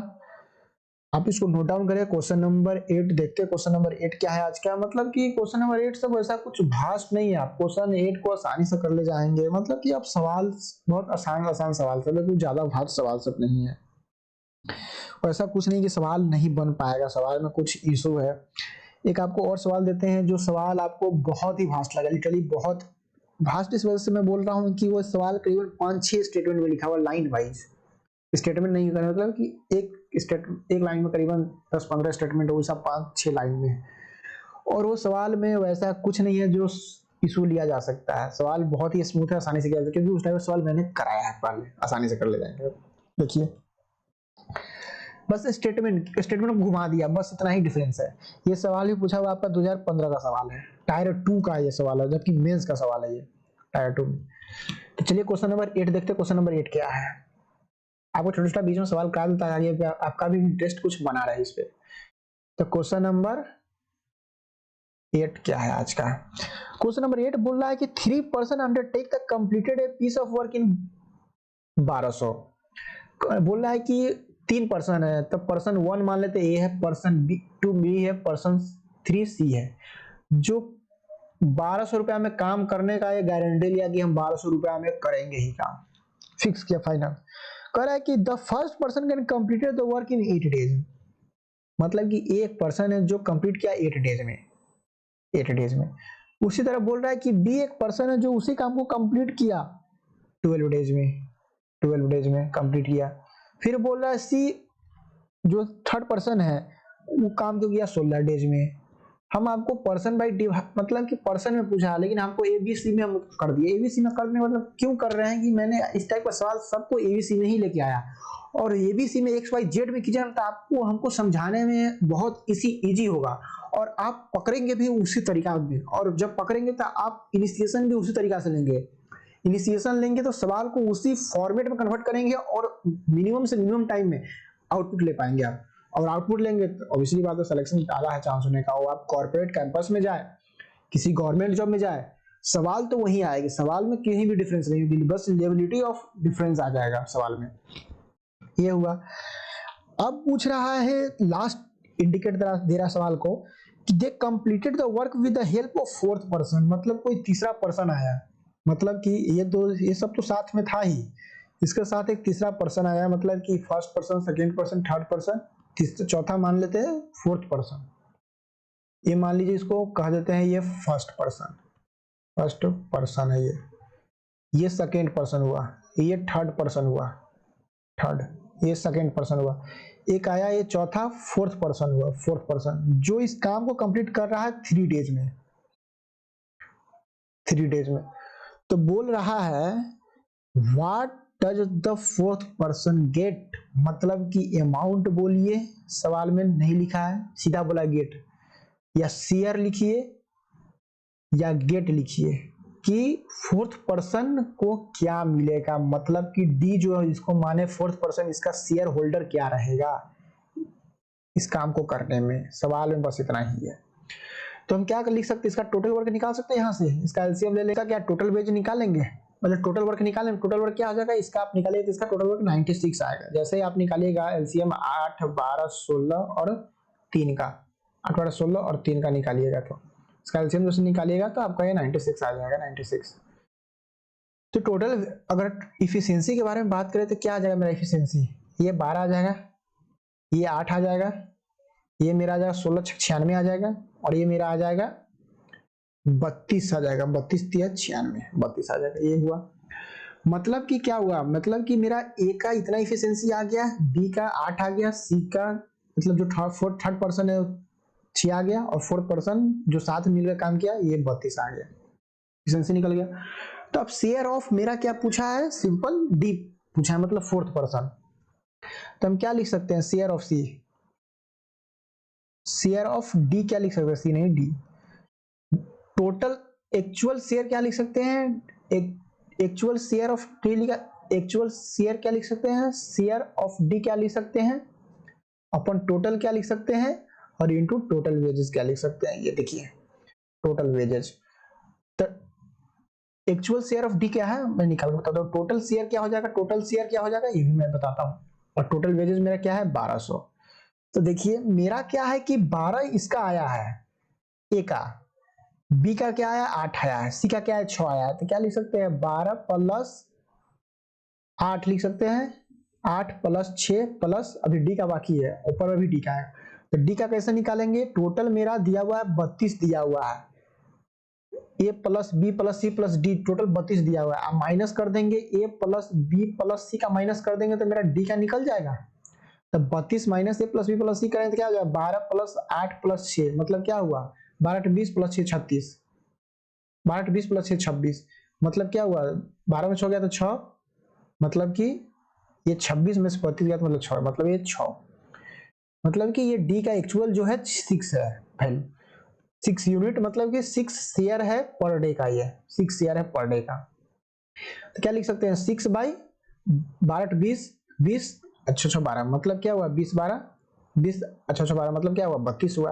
आप इसको नोट डाउन करें। क्वेश्चन नंबर 8 देखते हैं। क्वेश्चन नंबर 8 क्या है आज का, मतलब कि क्वेश्चन नंबर 8 सब ऐसा कुछ भास्ट नहीं है, आप क्वेश्चन 8 को आसानी से कर ले जाएंगे। मतलब कि आप सवाल बहुत आसान आसान सवाल सब, कुछ ज्यादा भास्ट सवाल सब नहीं है। ऐसा कुछ नहीं कि सवाल नहीं बन पाएगा, सवाल में कुछ इशू है। एक आपको और सवाल देते हैं, जो सवाल आपको बहुत ही भास्ट लगा, लिटरली बहुत भास्ट। इस वजह से मैं बोल रहा हूँ कि वो सवाल करीबन 5-6 स्टेटमेंट में लिखा हुआ, लाइन वाइज स्टेटमेंट नहीं करना, मतलब कि एक लाइन में करीबन 10-15 स्टेटमेंट, वो सब 5-6 लाइन में। और वो सवाल में वैसा कुछ नहीं है जो इशू लिया जा सकता है। सवाल बहुत ही स्मूथ है, आसानी से किया जाता है, क्योंकि उस टाइप का सवाल मैंने कराया है पहले, आसानी से कर ले जाएंगे। देखिए बस स्टेटमेंट को घुमा दिया, बस इतना ही डिफरेंस है। ये सवाल भी पूछा हुआ आपका 2015 का सवाल है, टायर 2 का ये सवाल है, जबकि मेंस का सवाल है ये टायर 2 में। तो चलिए क्वेश्चन नंबर 8 देखते हैं। क्वेश्चन नंबर 8 क्या है, आपको छोटा छोटा बीच में सवाल करा देता है, आगे आपका भी इंटरेस्ट कुछ बना रहा है इस पे। तो क्वेश्चन नंबर 8 क्या है आज का, क्वेश्चन नंबर 8 बोल रहा है कि 3 person undertake the completed a piece of work in 1200। बोल रहा है कि 3 पर्सन है, तब पर्सन 1 मान लेते ए है, पर्सन 2 बी है, पर्सन 3 सी है, जो 1200 रुपया में काम करने का ये गारंटी लिया कि हम 1200 रुपया में करेंगे ही काम, फिक्स किया फाइनल। कह रहा है कि the first person can completed the work in 8 days, मतलब कि एक पर्सन है जो कंप्लीट किया 8 डेज में, 8 डेज में। उसी तरह बोल रहा है कि बी एक पर्सन है जो उसी काम को कंप्लीट किया 12 डेज में, 12 डेज में कंप्लीट किया। फिर बोल रहा है सी जो थर्ड पर्सन है वो काम तो किया 16 डेज में। हम आपको पर्सन बाई मतलब कि पर्सन में पूछा, लेकिन हमको एबीसी में हम कर दिए। एबीसी में करने मतलब क्यों कर रहे हैं कि मैंने इस टाइप का सवाल सबको एबीसी में ही लेके आया, और एबीसी में एक्स वाई जेड में कीजिए तो आपको हमको समझाने में बहुत इजी होगा, और आप पकड़ेंगे भी उसी तरीका में, और जब पकड़ेंगे तो आप इनिशिएशन भी उसी तरीका से लेंगे। इनिशिएशन लेंगे तो सवाल को उसी फॉर्मेट में कन्वर्ट करेंगे और मिनिमम से मिनिमम टाइम में आउटपुट ले पाएंगे आप। और आउटपुट लेंगे तो ऑब्वियसली बात है सिलेक्शन ज्यादा है चांस होने का। वो आप कॉर्पोरेट कैंपस में जाए, किसी गवर्नमेंट जॉब में जाए, सवाल तो वही आएगी, सवाल में कहीं भी डिफरेंस नहीं होगी, बस लेवलिटी ऑफ डिफरेंस आ जाएगा सवाल में। ये हुआ। अब पूछ रहा है लास्ट इंडिकेट दे रहा सवाल को कि दे completed the work with the help of fourth person, मतलब कोई तीसरा पर्सन आया, मतलब कि ये सब तो साथ में था ही, इसके साथ एक तीसरा पर्सन आया, मतलब कि first person, second person, third person, चौथा मान लेते हैं फोर्थ पर्सन। ये मान लीजिए इसको कह देते हैं ये फर्स्ट पर्सन है, ये सेकंड पर्सन हुआ, ये थर्ड पर्सन हुआ, थर्ड, ये सेकंड पर्सन हुआ, एक आया ये चौथा फोर्थ पर्सन हुआ, फोर्थ पर्सन जो इस काम को कंप्लीट कर रहा है 3 डेज में, 3 डेज में। तो बोल रहा है what does the fourth person get, मतलब कि अमाउंट बोलिए, सवाल में नहीं लिखा है, सीधा बोला गेट, या शेयर लिखिए या गेट लिखिए कि फोर्थ पर्सन को क्या मिलेगा, मतलब कि डी जो है इसको माने फोर्थ पर्सन, इसका शेयर होल्डर क्या रहेगा इस काम को करने में। सवाल में बस इतना ही है। तो हम क्या लिख सकते हैं, इसका टोटल वर्क निकाल सकते हैं यहाँ से, इसका एलसीएम ले लेगा, क्या टोटल वेज निकालेंगे, मतलब टोटल वर्क निकालेंगे। टोटल वर्क क्या आ जाएगा, इसका आप निकालिए तो इसका टोटल वर्क 96 आएगा। जैसे ही आप निकालिएगा एलसीएम 8, 12, 16 और 3 का, 8, 12, 16 और 3 का निकालिएगा, तो इसका एलसीएम जैसे निकालिएगा तो आपका ये 96 आ जाएगा, 96। तो टोटल अगर इफिशियंसी के बारे में बात करें तो क्या आ जाएगा मेरा इफिशियंसी, ये 12 आ जाएगा, ये 8 आ जाएगा, ये मेरा आ जाएगा 16, 96 आ जाएगा, और ये मेरा आ जाएगा 32 आ जाएगा, 32, 96, 32 आ जाएगा। ये हुआ, मतलब कि क्या हुआ, मतलब कि मेरा ए का इतना इफिशियंसी आ गया, बी का 8 आ गया, सी का मतलब जो थर्ड पर्सन है 6 आ गया, और फोर्थ पर्सन जो साथ मिलकर काम किया ये 32 आ गया, इफिशियंसी निकल गया। तो अब शेयर ऑफ मेरा क्या पूछा है, सिंपल डी पूछा है, मतलब फोर्थ पर्सन। तो हम क्या लिख सकते हैं, share of C, share of D क्या लिख सकते हैं, सी नहीं डी। टोटल एक्चुअल शेयर क्या लिख सकते हैं, एक्चुअल शेयर ऑफ डी लिखा, एक्चुअल शेयर क्या लिख सकते हैं, शेयर ऑफ डी क्या लिख सकते हैं, अपन टोटल क्या लिख सकते हैं, और इनटू टोटल वेजेस क्या लिख सकते हैं। ये देखिए टोटल वेजेस, तो एक्चुअल शेयर ऑफ डी क्या है मैं निकाल के बताता हूँ। टोटल शेयर क्या हो जाएगा, टोटल शेयर क्या हो जाएगा ये भी मैं बताता हूँ। और टोटल वेजेस मेरा क्या है 1200। तो देखिए मेरा क्या है कि 12 इसका आया है ए का, बी का क्या आया 8 आया है, सी का क्या है 6 आया है। तो क्या लिख सकते हैं 12 प्लस 8 लिख सकते हैं, 8 प्लस 6 प्लस अभी डी का बाकी है, ऊपर में भी डी का है। तो डी का कैसे निकालेंगे, टोटल मेरा दिया हुआ है 32 दिया हुआ है, A plus B plus C plus D total 32 दिया हुआ है। आप माइनस कर देंगे A plus B plus C का माइनस कर देंगे तो मेरा डी का निकल जाएगा। तो 32 माइनस ए प्लस बी प्लस सी करेंगे तो क्या हो जाएगा 12 प्लस 8 प्लस 6 मतलब क्या हुआ 12 20 प्लस 6 36, 12 20 प्लस 6 26 मतलब क्या हुआ 12 में 6 गया तो 6, मतलब कि ये 26 में से 32 गया तो मतलब 6, मतलब ये 6, मतलब कि ये डी का एक्चुअल जो है 6 है वैल्यू, 6 यूनिट, मतलब कि 6 शेयर है पर डे का, ये 6 शेयर है पर डे का। तो क्या लिख सकते हैं 6 बाई 12 20 20 अच्छा 12 मतलब क्या हुआ 20 12 20 अच्छा 12 मतलब क्या हुआ 32 हुआ।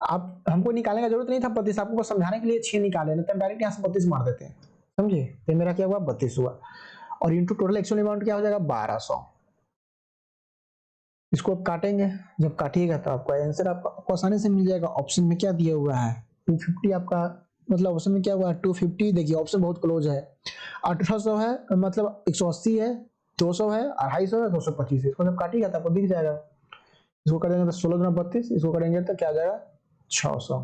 आप हमको निकालने का जरूरत नहीं था 32, आपको बस समझाने के लिए 6 निकाले ना, तो डायरेक्ट यहाँ से 32 मार देते हैं, समझे। तो मेरा क्या हुआ 32 हुआ, और इंटू टोटल एक्चुअल अमाउंट क्या हो जाएगा 1200। इसको आप काटेंगे, जब काटिएगा तो आपका आंसर आपको आसानी से मिल जाएगा। ऑप्शन में क्या दिया हुआ है 250 आपका, मतलब ऑप्शन में क्या हुआ है 250, देखिए ऑप्शन बहुत क्लोज है। 1800 है मतलब 180 है, 200 है, 250 है, 225 है। इसको जब काटिएगा तो आपको दिख जाएगा। इसको करेंगे तो 16 गुना 32, इसको करेंगे तो क्या आ जाएगा 600,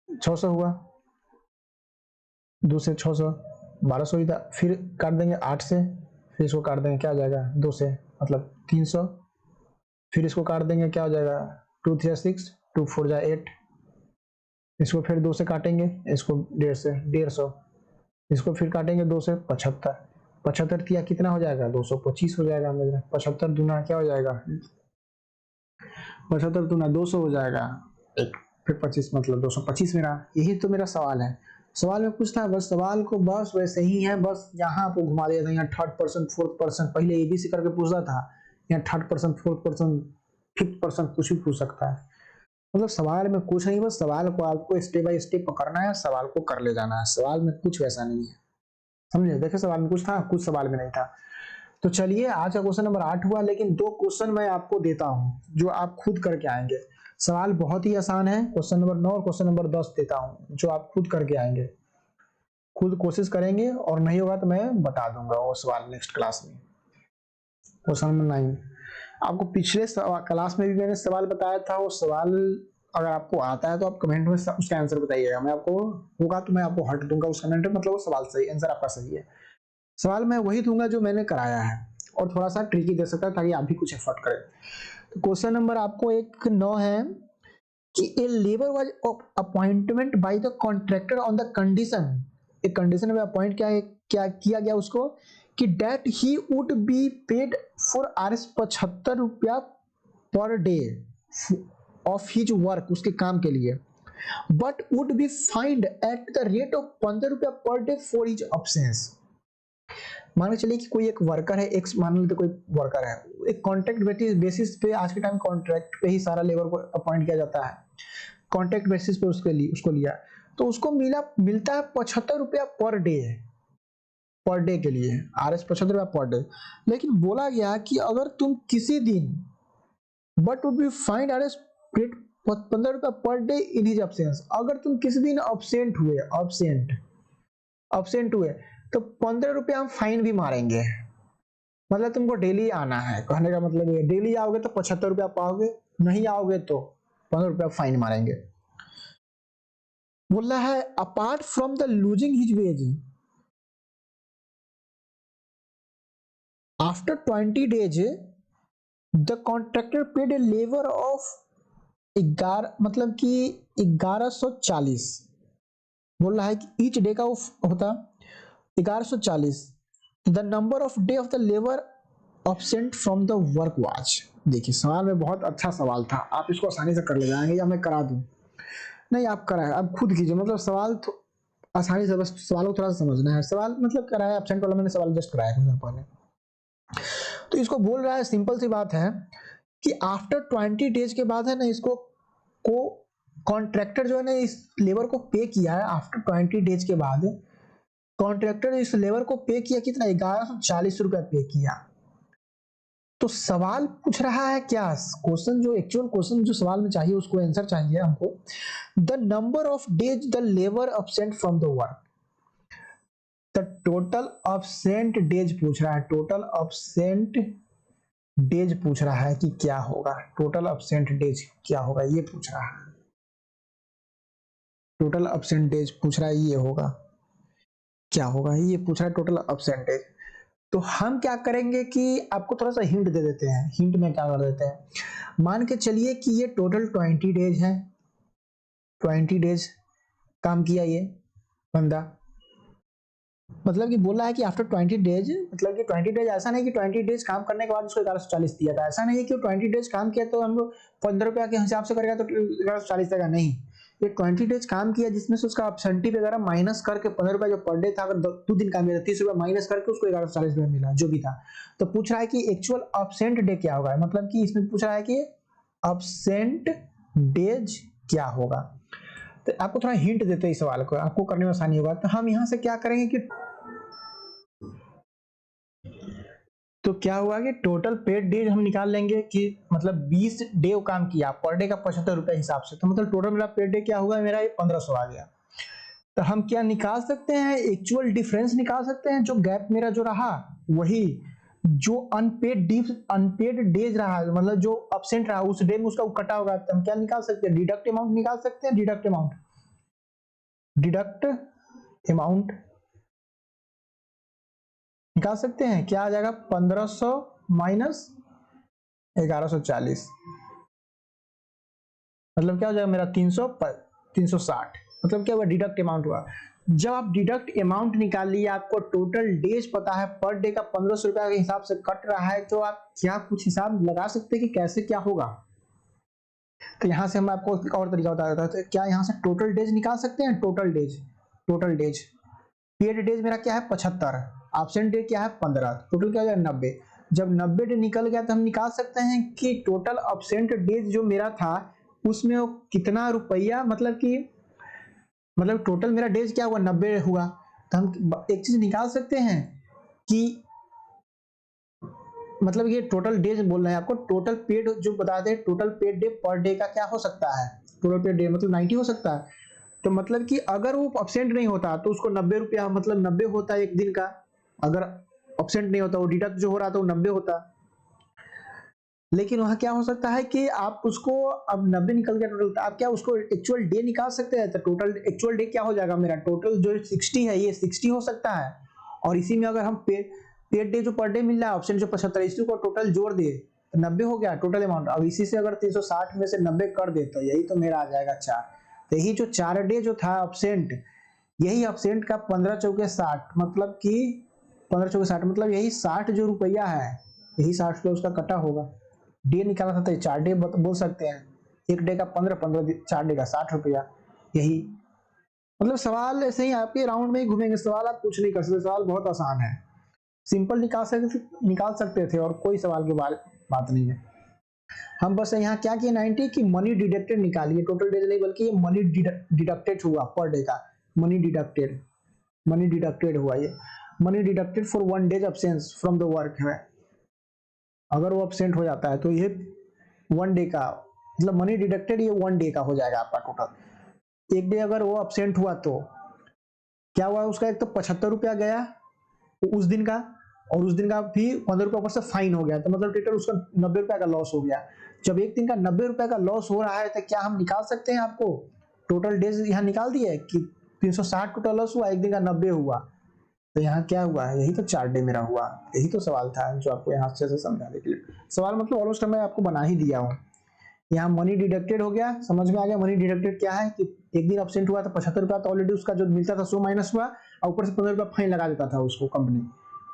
600 हुआ, 2 से 600 1200 ही था, फिर काट देंगे 8 से, फिर इसको काट देंगे क्या आ जाएगा 2 से मतलब 300, फिर इसको काट देंगे क्या हो जाएगा 2 3 6 2 4 जा 8, इसको फिर 2 से काटेंगे, इसको 1.5 से 150, इसको फिर काटेंगे 2 से 75, 75 किया कितना हो जाएगा 225 हो जाएगा मेरा, 75 दूना क्या हो जाएगा 75 दूना 200 हो जाएगा, एक फिर 25 मतलब 225 मेरा। यही तो मेरा सवाल है, सवाल में कुछ था बस, सवाल को बस वैसे ही है, बस यहाँ आपको घुमा दिया था, यहाँ 3rd पर्सन 4th पर्सन पहले एबीसी करके पूछता था, यहाँ 3rd person 4th person 5th person कुछ भी पूछ सकता है। मतलब सवाल में कुछ नहीं, बस सवाल को आपको स्टेप बाय स्टेप पकड़ना है, सवाल को कर ले जाना है, सवाल में कुछ वैसा नहीं है, समझे। देखिए सवाल में कुछ था, कुछ सवाल में नहीं था। तो चलिए आज का क्वेश्चन नंबर 8 हुआ, लेकिन 2 क्वेश्चन मैं आपको देता हूँ जो आप खुद करके आएंगे। सवाल बहुत ही आसान है, क्वेश्चन नंबर 9 और क्वेश्चन नंबर 10 देता हूँ जो आप खुद करके आएंगे, खुद कोशिश करेंगे, और नहीं होगा तो मैं बता दूंगा वो सवाल नेक्स्ट क्लास में। क्वेश्चन नंबर 9 आपको पिछले क्लास में भी मैंने सवाल बताया था, वो सवाल अगर आपको आता है तो आप कमेंट में उसका आंसर बताइएगा, मैं आपको होगा तो मैं आपको हट दूंगा उस कमेंट में, मतलब वो सवाल सही, आंसर आपका सही है। सवाल मैं वही दूंगा जो मैंने कराया है, और थोड़ा सा ट्रिकी दे सकता है ताकि आप भी कुछ एफर्ट करें। तो क्वेश्चन नंबर आपको 9 है कि a labour was appointment by the contractor on the condition, एक कंडीशन में अपॉइंट क्या किया गया उसको कि that he would be paid for hours 75 रुपया per day of his work, उसके काम के लिए, but would be find at the rate of 15 रुपया per day for his absence. मान के चलिए कि कोई एक वर्कर है, एक मान लेते कोई वर्कर है, एक कॉन्ट्रैक्ट बेसिस पे, आज के टाइम कॉन्ट्रैक्ट पे ही सारा लेबर को अपॉइंट किया जाता है, कॉन्ट्रैक्ट बेसिस पे उसको लिया, तो उसको मिलता है 75 रुपया पर डे के लिए, आरएस 75 रुपया पर डे। लेकिन बोला गया कि अगर तुम किसी दिन, but would be find RS 15 रुपया per day in his absence, अगर तुम किसी दिन अब्सेंट हुए तो 15 रुपया हम फाइन भी मारेंगे, मतलब तुमको डेली आना है, कहने का मतलब ये डेली आओगे तो 75 रुपया पाओगे, नहीं आओगे तो 15 रुपया फाइन मारेंगे। बोल रहा है apart from the losing his veg after 20 days the contractor paid a labour of 11, मतलब कि 1140, बोल रहा है कि ईच डे का होता 1140, the number of day of the labour absent from the work watch. देखिए सवाल में बहुत अच्छा सवाल था, आप इसको आसानी से कर ले जाएंगे या मैं करा दूं? नहीं, आप कराए, आप खुद कीजिए। मतलब सवाल तो आसानी से, बस सवाल को थोड़ा सा समझना है। सवाल मतलब कराया एब्सेंट वाला, मैंने सवाल जस्ट कराया कुछ देर पहले। तो इसको बोल रहा है, सिंपल सी बात है कि आफ्टर 20 डेज के बाद है ना, इसको को कॉन्ट्रैक्टर जो है ना इस लेबर को पे किया है। आफ्टर 20 डेज के बाद कॉन्ट्रैक्टर इस लेबर को पे किया कितना, 1140 रुपया पे किया। तो सवाल पूछ रहा है क्या, क्वेश्चन जो एक्चुअल क्वेश्चन जो सवाल में चाहिए उसको आंसर चाहिए हमको, the number of days the labour absent from the work. The total absent days पूछ रहा है, टोटल अब्सेंट डेज पूछ रहा है कि क्या होगा, टोटल अब्सेंट डेज क्या होगा ये पूछ रहा है। टोटल अब्सेंट डेज पूछ रहा है, ये होगा क्या होगा, ये पूछ रहा है टोटल अब्सेंट डेज। तो हम क्या करेंगे कि आपको थोड़ा सा हिंट दे देते हैं। हिंट में क्या कर देते हैं, मान के चलिए कि ये टोटल 20 डेज है, 20 डेज काम किया ये बंदा। मतलब कि बोला है कि आफ्टर 20 डेज, मतलब कि 20 डेज, ऐसा नहीं कि 20 डेज काम करने के बाद उसको 1140 दिया था। ऐसा नहीं है कि 20 डेज काम किया तो हम लोग 15 रुपया के हिसाब से करेगा तो 1140 देगा, नहीं। ये 20 डेज काम किया जिसमें से उसका अपसेंटी वगैरह माइनस करके 15 रुपया जो पर डे था, अगर 2 दिन काम किया 30 रुपया माइनस करके उसको 1140 रुपया मिला, जो भी था। तो पूछ रहा है कि एक्चुअल अपसेंट डे क्या होगा, मतलब कि इसमें पूछ रहा है कि अपसेंट डेज क्या होगा। तो आपको थोड़ा हिंट देते हैं इस सवाल को, आपको करने में आसानी होगा। तो हम यहां से क्या करेंगे कि तो क्या हुआ कि टोटल पेड डेज हम निकाल लेंगे कि मतलब 20 डे काम किया, पर डे का 75 रुपया हिसाब से, तो मतलब टोटल मेरा पेड डे क्या होगा, मेरा ये 1500 आ गया। तो हम क्या निकाल सकते हैं, एक्चुअल डिफरेंस निकाल सकते हैं। जो गैप मेरा जो रहा वही जो अनपेड डेज रहा, मतलब जो अब्सेंट रहा उस डे में उसका कटा होगा। तो हम क्या निकाल सकते हैं, डिडक्ट अमाउंट निकाल सकते हैं। डिडक्ट अमाउंट निकाल सकते हैं। क्या आ जाएगा, 1500 माइनस 1140, मतलब क्या हो जाएगा मेरा 360। मतलब क्या हुआ, डिडक्ट अमाउंट हुआ। जब आप डिडक्ट अमाउंट निकाल लिए, आपको टोटल डेज पता है, पर डे का 1500 रुपया के हिसाब से कट रहा है, तो आप क्या कुछ हिसाब लगा सकते हैं कि कैसे क्या होगा। तो यहां से हम आपको एक और तरीका बता देता हूं। तो क्या यहां से टोटल डेज निकाल सकते हैं, टोटल डेज पेड डेज मेरा क्या है 75, एब्सेंट डे क्या है 15, टोटल क्या हो जाएगा 90। जब 90 डे निकल गया तो हम निकाल सकते हैं कि टोटल एब्सेंट डेज जो मेरा था उसमें वो कितना रुपया, मतलब टोटल मेरा डेज क्या हुआ 90 हुआ। तो हम एक चीज निकाल सकते हैं कि मतलब ये टोटल डेज बोल रहे हैं आपको, टोटल पेड जो बता दे, total paid day per day का क्या हो सकता है, टोटल पेड डे मतलब 90 हो सकता है। तो मतलब कि अगर वो अब्सेंट नहीं होता तो उसको 90 रुपया, मतलब 90 होता है एक दिन का। अगर अब्सेंट नहीं होता, वो डिडक्ट जो हो रहा था वो 90 होता। लेकिन वहां क्या हो सकता है कि आप उसको, अब 90 निकल गया टोटल, आप क्या उसको एक्चुअल डे निकाल सकते हैं। तो टोटल एक्चुअल डे क्या हो जाएगा मेरा, टोटल जो 60 है ये 60 हो सकता है। और इसी में अगर हम पेड डे जो पर डे मिल रहा है, ऑप्शन जो 75, इसी को टोटल जोड़ दे तो 90 हो गया टोटल अमाउंट। अब इसी से अगर 360 में से 90 कर दे तो यही तो मेरा आ जाएगा 4। तो यही जो 4 डे जो था अब्सेंट, यही अब्सेंट का 15 चौके 60, मतलब कि 15 चौके 60, मतलब यही 60 जो रुपया है, यही 60 रुपया उसका कटा होगा। डे निकाला था तो 4 डे बोल सकते हैं। एक डे का 15, 4 डे का 60 रुपया। यही मतलब सवाल ऐसे ही आपके राउंड में ही घूमेंगे, सवाल आप कुछ नहीं कर सकते। सवाल बहुत आसान है, सिंपल निकाल सकते थे और कोई सवाल की बात नहीं है। हम बस यहाँ क्या किए 90 की मनी डिडक्टेड निकालिए, टोटल डेज नहीं बल्कि ये मनी डिडक्टेड हुआ पर डे का, मनी डिडक्टेड हुआ। ये money deducted for 1 days absence from the work है। अगर वो अब्सेंट हो जाता है तो ये 1 डे का, मतलब मनी डिडक्टेड ये 1 डे का हो जाएगा आपका टोटल। एक डे अगर वो अब्सेंट हुआ तो क्या हुआ, उसका एक तो 75 रुपया गया उस दिन का, और उस दिन का भी 15 रुपया ऊपर से फाइन हो गया, तो मतलब टोटल उसका 90 रुपया का लॉस हो गया। जब एक दिन का 90 रुपया का लॉस हो रहा है तो क्या हम निकाल सकते हैं, आपको टोटल डेज यहाँ निकाल दिए कि 360 टोटल लॉस हुआ, एक दिन का 90 हुआ, तो यहाँ क्या हुआ है, यही तो 4 डे मेरा हुआ। यही तो सवाल था जो आपको यहाँ अच्छे से समझाने के लिए। सवाल मतलब ऑलमोस्ट मैं आपको बना ही दिया हूँ। यहाँ मनी डिडक्टेड हो गया, समझ में आ गया। मनी डिडक्टेड क्या है कि एक दिन अब्सेंट हुआ तो 75 रुपया तो ऑलरेडी उसका जो मिलता था सो माइनस हुआ, और ऊपर से 15 रुपया फाइन लगा देता था उसको कंपनी।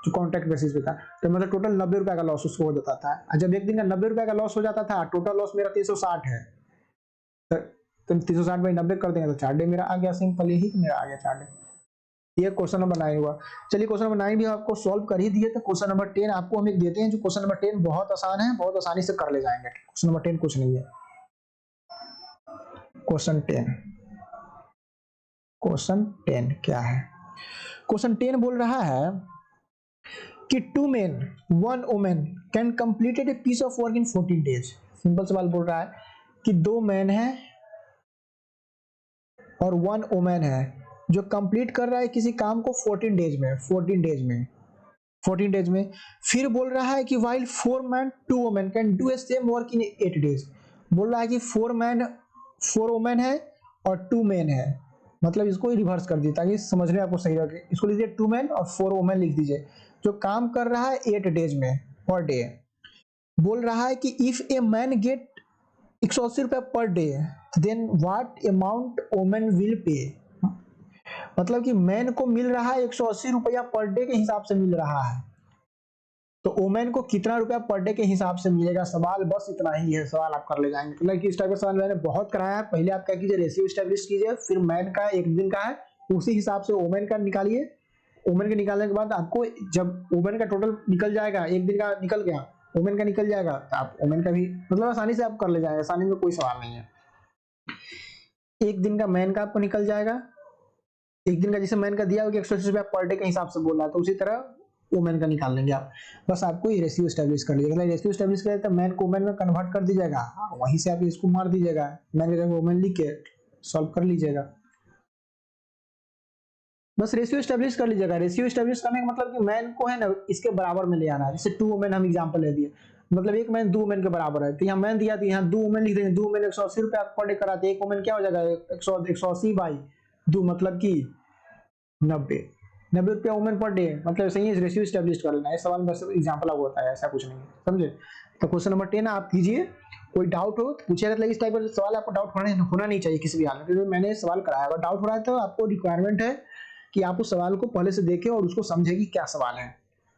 जो कॉन्ट्रैक्ट बेसिस पे था, तो मतलब टोटल 90 रुपए का लॉस उसको हो जाता था। और जब एक दिन का 90 रुपए का लॉस हो जाता था, टोटल लॉस मेरा 360 है, तो 360 बाई 90 कर देंगे तो 4 डे मेरा आ गया, सिंपल यही तो मेरा आ गया 4 डे। ये क्वेश्चन नंबर 9 हुआ। चलिए क्वेश्चन नंबर 9 भी आपको सॉल्व कर ही दिए, तो क्वेश्चन नंबर 10 आपको हम एक देते हैं, जो क्वेश्चन नंबर 10 बहुत आसान है, बहुत आसानी से कर ले जाएंगे। क्वेश्चन नंबर 10 कुछ नहीं है। क्वेश्चन 10 क्या है? क्वेश्चन 10 बोल रहा है कि 2 men 1 woman can completed a piece of work in 14 days। Simple सवाल बोल रहा है कि 2 मैन है और 1 वुमेन है जो कंप्लीट कर रहा है किसी काम को 14 डेज में। फिर बोल रहा है कि while 4 men 2 women can do A same work in 8 days। बोल रहा है कि 4 वुमेन है और 2 men है, मतलब इसको रिवर्स कर दिया ताकि समझने आपको सही लगे। इसको लीजिए 2 men और 4 वुमेन लिख दीजिए, जो काम कर रहा है 8 डेज में पर डे। बोल रहा है कि इफ ए मैन गेट 180 रुपया per day then what amount women will pay. मतलब कि मैन को मिल रहा है 180 रुपया पर डे के हिसाब से मिल रहा है, तो वुमेन को कितना रुपया पर डे के हिसाब से मिलेगा। सवाल बस इतना ही है, सवाल आप कर ले जाएंगे। मतलब कि इस टाइप का सवाल मैंने बहुत कराया है। पहले आप क्या कीजिए, रेशियो एस्टेब्लिश कीजिए, फिर मैन का एक दिन का है उसी हिसाब से वुमेन का निकालिए। वुमेन के निकालने के बाद आपको जब वुमेन का टोटल निकल जाएगा, एक दिन का निकल गया, वुमेन का निकल जाएगा, तो आप वुमेन का भी मतलब आसानी से आप कर ले जाएंगे, आसानी में कोई सवाल नहीं है। एक दिन का मैन का आपको निकल जाएगा, एक दिन का जैसे मैन का दिया होगा 180 रुपया पर डे के हिसाब से बोला है, तो उसी तरह वुमेन का निकाल लेंगे आप। बस आपको ये रेशियो एस्टेब्लिश कर लीजिएगा। रेशियो एस्टेब्लिश करें तो मैन को वुमेन में कन्वर्ट कर दीजिएगा, वहीं से आप इसको मार दीजिएगा, मैन की जगह वुमेन लिख के सॉल्व कर लीजिएगा। बस रेशियो एस्टेब्लिश कर लीजिएगा। रेशियो एस्टेब्लिश करने का मतलब कि मैन को है ना इसके बराबर में ले आना है। जैसे 2 वुमेन हम एग्जांपल ले दिए, मतलब एक मैन 2 वुमेन के बराबर है, तो यहाँ मैन दिया, तो यहाँ 2 वुमेन लिख देंगे। 2 वुमेन 180 रुपया पर डे कराते, एक वुमेन क्या हो जाएगा 180 बाई 2 मतलब कि 90 रुपया वुमेन पर डे, मतलब सही है। रेशियो एस्टेब्लिश कर लेना है, सवाल में बस एग्जांपल अब होता है, ऐसा कुछ नहीं है, समझे। तो क्वेश्चन नंबर 10 आप कीजिए, कोई डाउट हो तो पूछिएगा। मतलब इस टाइप का सवाल आपको डाउट होना नहीं चाहिए किसी भी हाल में, क्योंकि मैंने सवाल कराया। अगर डाउट हो रहा है तो आपको रिक्वायरमेंट है कि आप उस सवाल को पहले से देखें और उसको समझे कि क्या सवाल है,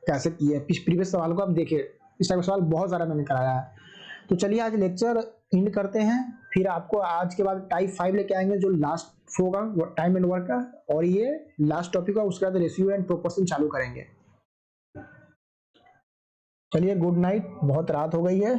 कैसे किए, प्रीवियस सवाल को आप देखें। इस टाइप का सवाल बहुत सारा मैंने कराया है। तो चलिए आज लेक्चर एंड करते हैं, फिर आपको आज के बाद टाइप 5 लेके आएंगे, जो लास्ट होगा टाइम एंड वर्क का, और ये लास्ट टॉपिक है। उसके बाद रेशियो एंड प्रोपोर्शन चालू करेंगे। चलिए गुड नाइट, बहुत रात हो गई है।